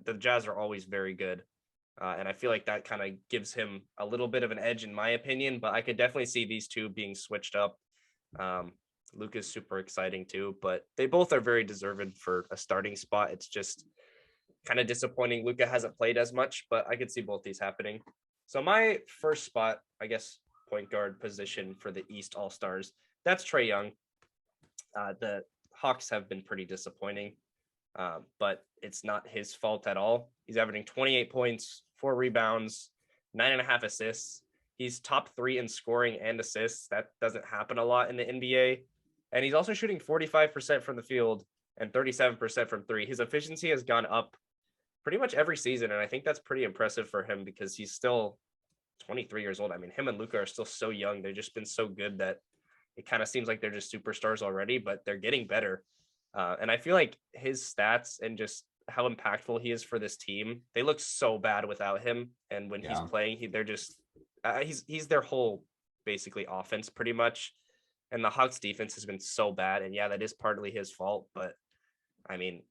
the Jazz are always very good. And I feel like that kind of gives him a little bit of an edge in my opinion, but I could definitely see these two being switched up. Luca's super exciting too, but they both are very deserving for a starting spot. It's just kind of disappointing. Luca hasn't played as much, but I could see both these happening. So my first spot, I guess, point guard position for the East All-Stars, that's Trey Young. The Hawks have been pretty disappointing, but it's not his fault at all. He's averaging 28 points, 4 rebounds, 9.5 assists. He's top 3 in scoring and assists. That doesn't happen a lot in the NBA. And he's also shooting 45% from the field and 37% from 3. His efficiency has gone up pretty much every season, and I think that's pretty impressive for him because he's still 23 years old. I mean, him and Luca are still so young. They've just been so good that it kind of seems like they're just superstars already, but they're getting better. And I feel like his stats and just how impactful he is for this team, they look so bad without him. And when he's playing, they're just he's their whole basically offense pretty much. And the Hawks defense has been so bad. And yeah, that is partly his fault. But I mean,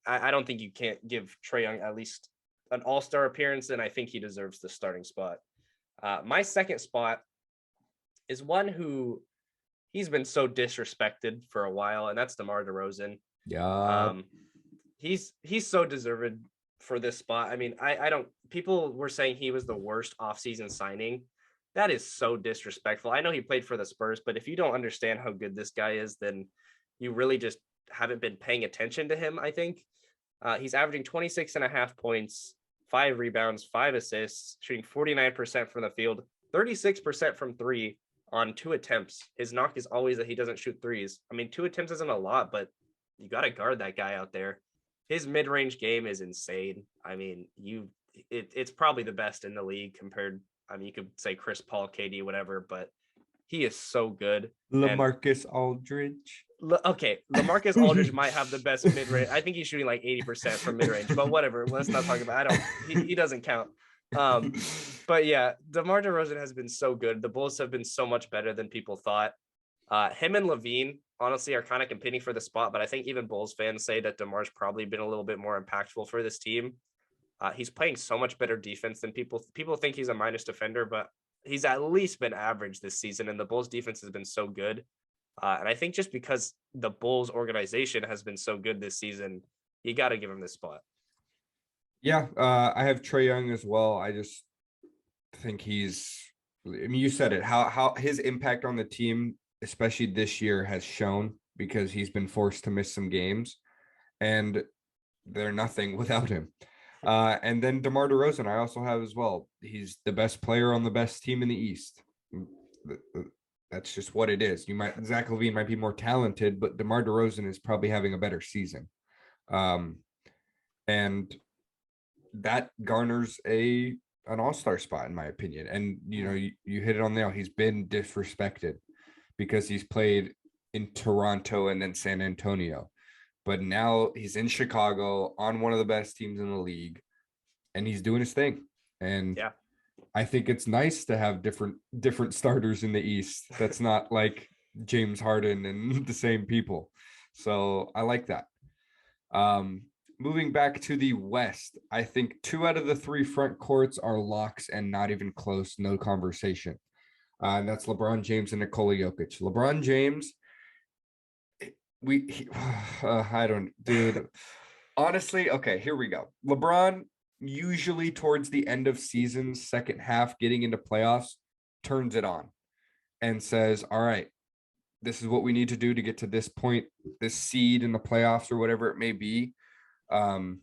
I don't think you can't give Trey Young at least an all-star appearance, and I think he deserves the starting spot. My second spot is one who he's been so disrespected for a while, and that's Demar Derozan. Yeah. He's so deserved for this spot. I mean, I don't, people were saying he was the worst offseason signing. That is so disrespectful. I know he played for the Spurs, but if you don't understand how good this guy is, then you really just haven't been paying attention to him, I think. He's averaging 26.5 points, 5 rebounds, 5 assists, shooting 49% from the field, 36% from 3 on 2 attempts. His knock is always that he doesn't shoot threes. I mean, 2 attempts isn't a lot, but you got to guard that guy out there. His mid-range game is insane. I mean, it's probably the best in the league compared. I mean, you could say Chris Paul, KD, whatever, but he is so good. LaMarcus Aldridge. Okay, LaMarcus Aldridge might have the best mid-range. I think he's shooting like 80% from mid-range, but whatever. Let's not talk about. He doesn't count. But yeah, DeMar DeRozan has been so good. The Bulls have been so much better than people thought. Him and Levine honestly are kind of competing for the spot, but I think even Bulls fans say that DeMar's probably been a little bit more impactful for this team. He's playing so much better defense than people think he's a minus defender, but he's at least been average this season, and the Bulls defense has been so good. And I think just because the Bulls organization has been so good this season, you got to give him this spot. Yeah, I have Trey Young as well. I just think I mean, you said it, how his impact on the team, especially this year, has shown because he's been forced to miss some games, and they're nothing without him. And then DeMar DeRozan, I also have as well. He's the best player on the best team in the East. That's just what it is. Zach LaVine might be more talented, but DeMar DeRozan is probably having a better season. And that garners an all-star spot, in my opinion. And, you hit it on the nail. He's been disrespected because he's played in Toronto and then San Antonio. But now he's in Chicago on one of the best teams in the league, and he's doing his thing. And yeah, I think it's nice to have different starters in the East. That's not like James Harden and the same people. So I like that. Moving back to the West, I think 2 out of the 3 front courts are locks and not even close, no conversation. And that's LeBron James and Nikola Jokic. LeBron James, I don't, dude. Honestly, okay, here we go. LeBron usually towards the end of seasons, second half, getting into playoffs, turns it on and says, all right, this is what we need to do to get to this point, this seed in the playoffs or whatever it may be. I'm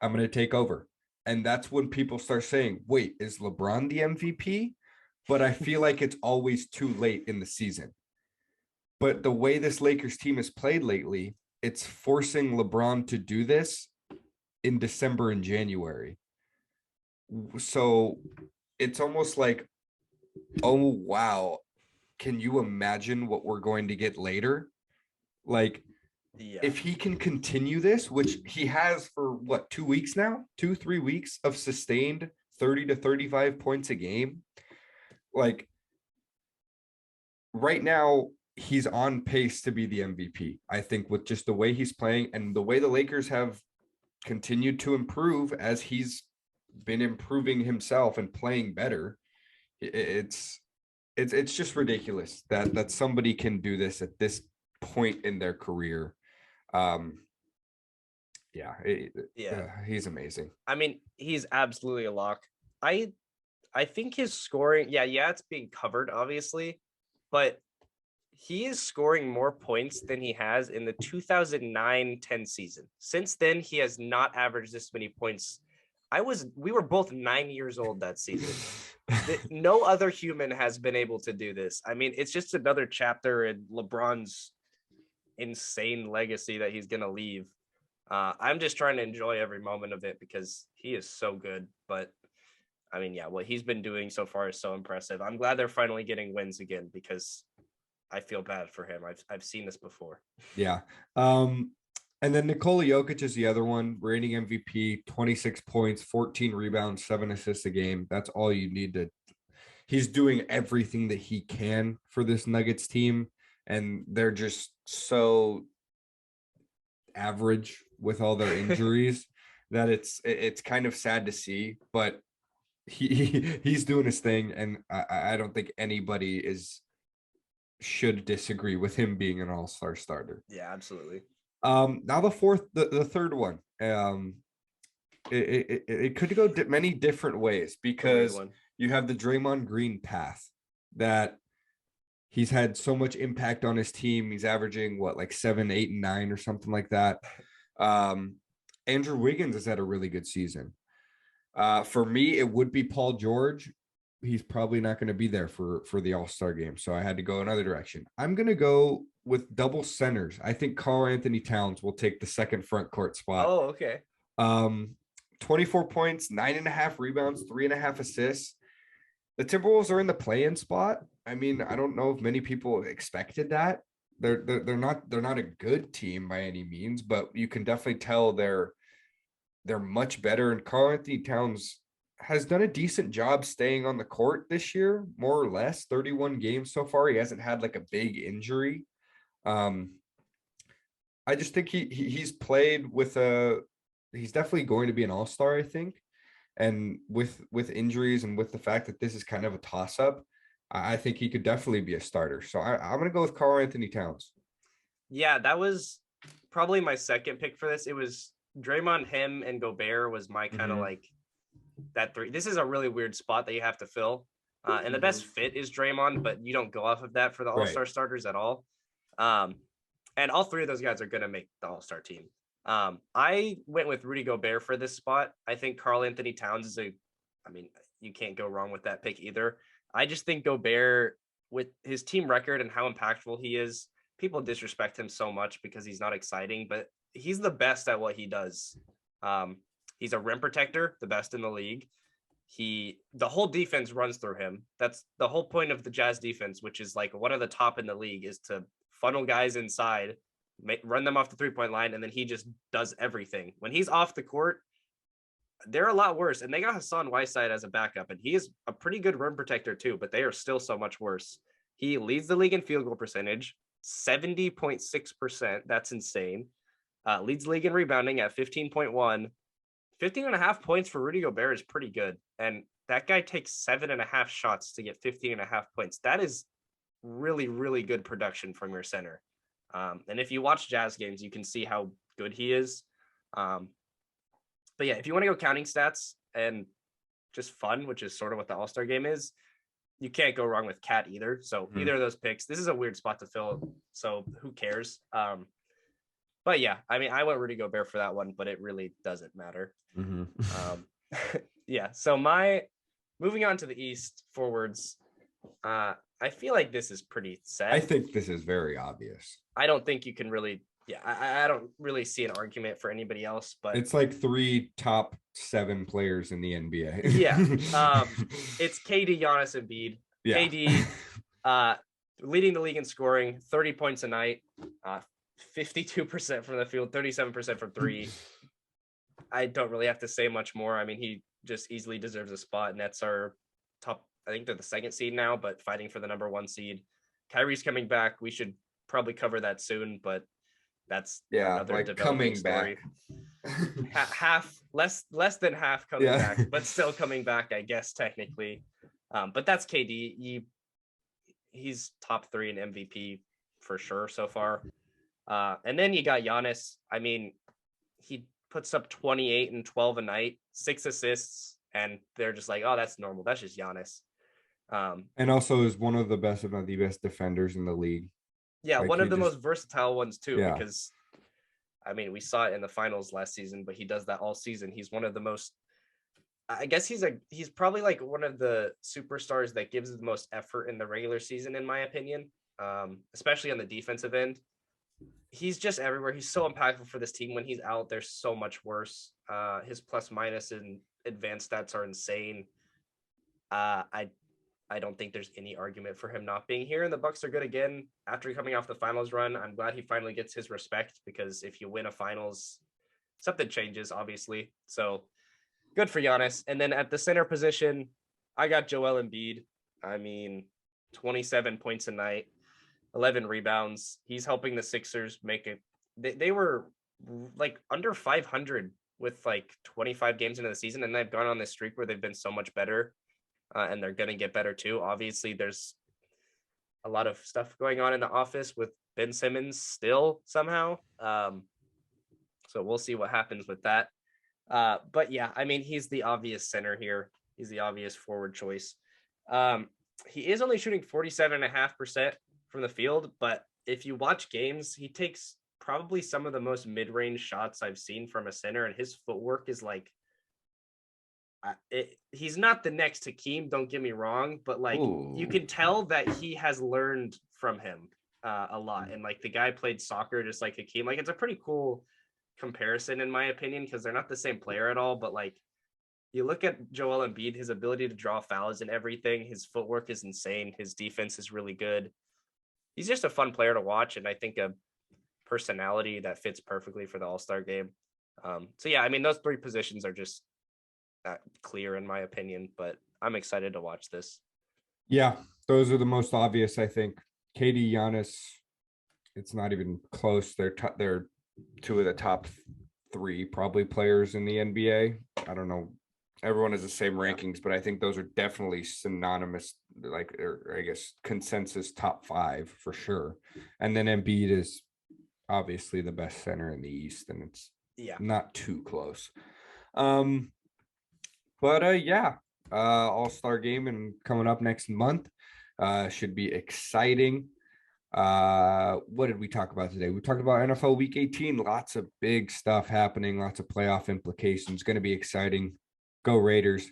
going to take over. And that's when people start saying, wait, is LeBron the MVP? But I feel like it's always too late in the season. But the way this Lakers team has played lately, it's forcing LeBron to do this in December and January. So it's almost like, oh, wow. Can you imagine what we're going to get later? Like, if he can continue this, which he has for 2 weeks now, 2-3 weeks of sustained 30 to 35 points a game. Like right now, he's on pace to be the MVP. I think with just the way he's playing and the way the Lakers have continued to improve as he's been improving himself and playing better. It's just ridiculous that somebody can do this at this point in their career. He's amazing. I mean, he's absolutely a lock. I think his scoring, it's being covered, obviously, but he is scoring more points than he has in the 2009-10 season. Since then, he has not averaged this many points. We were both 9 years old that season. No other human has been able to do this. I mean, it's just another chapter in LeBron's insane legacy that he's going to leave. I'm just trying to enjoy every moment of it because he is so good. But I mean, yeah, what he's been doing so far is so impressive. I'm glad they're finally getting wins again because I feel bad for him. I've seen this before. Yeah. And then Nikola Jokic is the other one, reigning MVP, 26 points, 14 rebounds, 7 assists a game. That's all you need to. He's doing everything that he can for this Nuggets team, and they're just so average with all their injuries that it's kind of sad to see, but he's doing his thing, and I don't think anybody should disagree with him being an all-star starter. Yeah, absolutely. Now the third one. It could go many different ways because you have the Draymond Green path that he's had so much impact on his team. He's averaging like 7, 8, and 9 or something like that. Andrew Wiggins has had a really good season. For me, it would be Paul George. He's probably not going to be there for the All-Star game, so I had to go another direction. I'm going to go with double centers. I think Karl-Anthony Towns will take the second front court spot. Oh, okay. 24 points, 9.5 rebounds, 3.5 assists. The Timberwolves are in the play-in spot. I mean, I don't know if many people expected that. They're not a good team by any means, but you can definitely tell they're much better. And Karl-Anthony Towns has done a decent job staying on the court this year, more or less. 31 games so far. He hasn't had like a big injury. I just think he's played with he's definitely going to be an all-star, I think. And with injuries and with the fact that this is kind of a toss-up, I think he could definitely be a starter. So I'm going to go with Karl-Anthony Towns. Yeah, that was probably my second pick for this. It was Draymond, him, and Gobert was my kind of like that three. This is a really weird spot that you have to fill. And the best fit is Draymond, but you don't go off of that for the all-star starters at all. And all three of those guys are going to make the all-star team. I went with Rudy Gobert for this spot. I think Karl-Anthony Towns you can't go wrong with that pick either. I just think Gobert, with his team record and how impactful he is, people disrespect him so much because he's not exciting, but he's the best at what he does. He's a rim protector, the best in the league. The whole defense runs through him. That's the whole point of the Jazz defense, which is like one of the top in the league, is to funnel guys inside, run them off the three-point line, and then he just does everything. When he's off the court, they're a lot worse. And they got Hassan Whiteside as a backup, and he is a pretty good rim protector too, but they are still so much worse. He leads the league in field goal percentage, 70.6%. That's insane. Leads the league in rebounding at 15.1. 15.5 points for Rudy Gobert is pretty good. And that guy takes 7.5 shots to get 15.5 points. That is really, really good production from your center. And if you watch Jazz games, you can see how good he is. But yeah, if you want to go counting stats and just fun, which is sort of what the All-Star game is, you can't go wrong with Cat either. So either of those picks, this is a weird spot to fill. So who cares? But yeah, I mean, I went Rudy Gobert for that one, but it really doesn't matter. Yeah. So moving on to the East forwards, I feel like this is pretty set. I think this is very obvious. I don't think you can really, I don't really see an argument for anybody else, but it's like 3 top 7 players in the NBA. Yeah. It's KD, Giannis, Embiid. Yeah. KD, leading the league in scoring, 30 points a night, 52% from the field, 37% from 3. I don't really have to say much more. I mean, he just easily deserves a spot. Nets are top. I think they're the 2nd seed now, but fighting for the number 1 seed. Kyrie's coming back. We should probably cover that soon, but that's another like coming story. Back. Half, less than half coming back, but still coming back, I guess, technically. But that's KD. He's top 3 in MVP for sure so far. And then you got Giannis. I mean, he puts up 28 and 12 a night, 6 assists, and they're just like, oh, that's normal. That's just Giannis. And also is one of the best, if not the best, defenders in the league. Yeah, Like one of the just, most versatile ones too, yeah. because I mean, we saw it in the finals last season, but he does that all season. He's one of the most, I guess he's probably like one of the superstars that gives the most effort in the regular season, in my opinion, especially on the defensive end. He's just everywhere. He's so impactful for this team. When he's out, they're so much worse. His plus minus and advanced stats are insane. I don't think there's any argument for him not being here. And the Bucks are good again after coming off the finals run. I'm glad he finally gets his respect, because if you win a finals, something changes, obviously. So good for Giannis. And then at the center position, I got Joel Embiid. I mean, 27 points a night, 11 rebounds. He's helping the Sixers make it. They were like under 500 with like 25 games into the season, and they've gone on this streak where they've been so much better. And they're going to get better too. Obviously, there's a lot of stuff going on in the office with Ben Simmons still somehow. So we'll see what happens with that. But yeah, I mean, he's the obvious center here. He's the obvious forward choice. He is only shooting 47.5% from the field, but if you watch games, he takes probably some of the most mid-range shots I've seen from a center, and his footwork is like, he's not the next Hakeem, don't get me wrong, but like you can tell that he has learned from him a lot. And like the guy played soccer just like Hakeem. Like it's a pretty cool comparison in my opinion, because they're not the same player at all. But like you look at Joel Embiid, his ability to draw fouls and everything, his footwork is insane. His defense is really good. He's just a fun player to watch, and I think a personality that fits perfectly for the All-Star game. So yeah, I mean, those three positions are just clear in my opinion, but I'm excited to watch this. Yeah, those are the most obvious, I think. KD, Giannis, it's not even close. They're two of the top three probably players in the NBA. I don't know. Everyone has the same rankings, but I think those are definitely synonymous, like, or I guess consensus top five for sure. And then Embiid is obviously the best center in the East, and it's not too close. But yeah, All-Star game and coming up next month. Should be exciting. What did we talk about today? We talked about NFL Week 18. Lots of big stuff happening, lots of playoff implications. Going to be exciting. Go Raiders.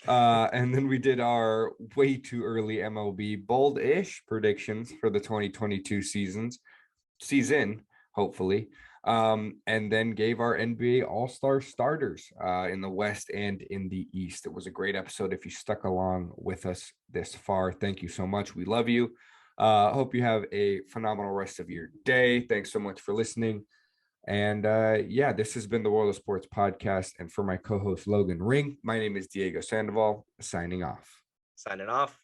And then we did our way too early MLB bold-ish predictions for the 2022 season, hopefully. And then gave our NBA All-Star starters in the West and in the East. It was a great episode. If you stuck along with us this far, thank you so much. We love you. Hope you have a phenomenal rest of your day. Thanks so much for listening. And yeah, this has been the World of Sports podcast. And for my co-host Logan Ring, my name is Diego Sandoval, signing off. Signing off.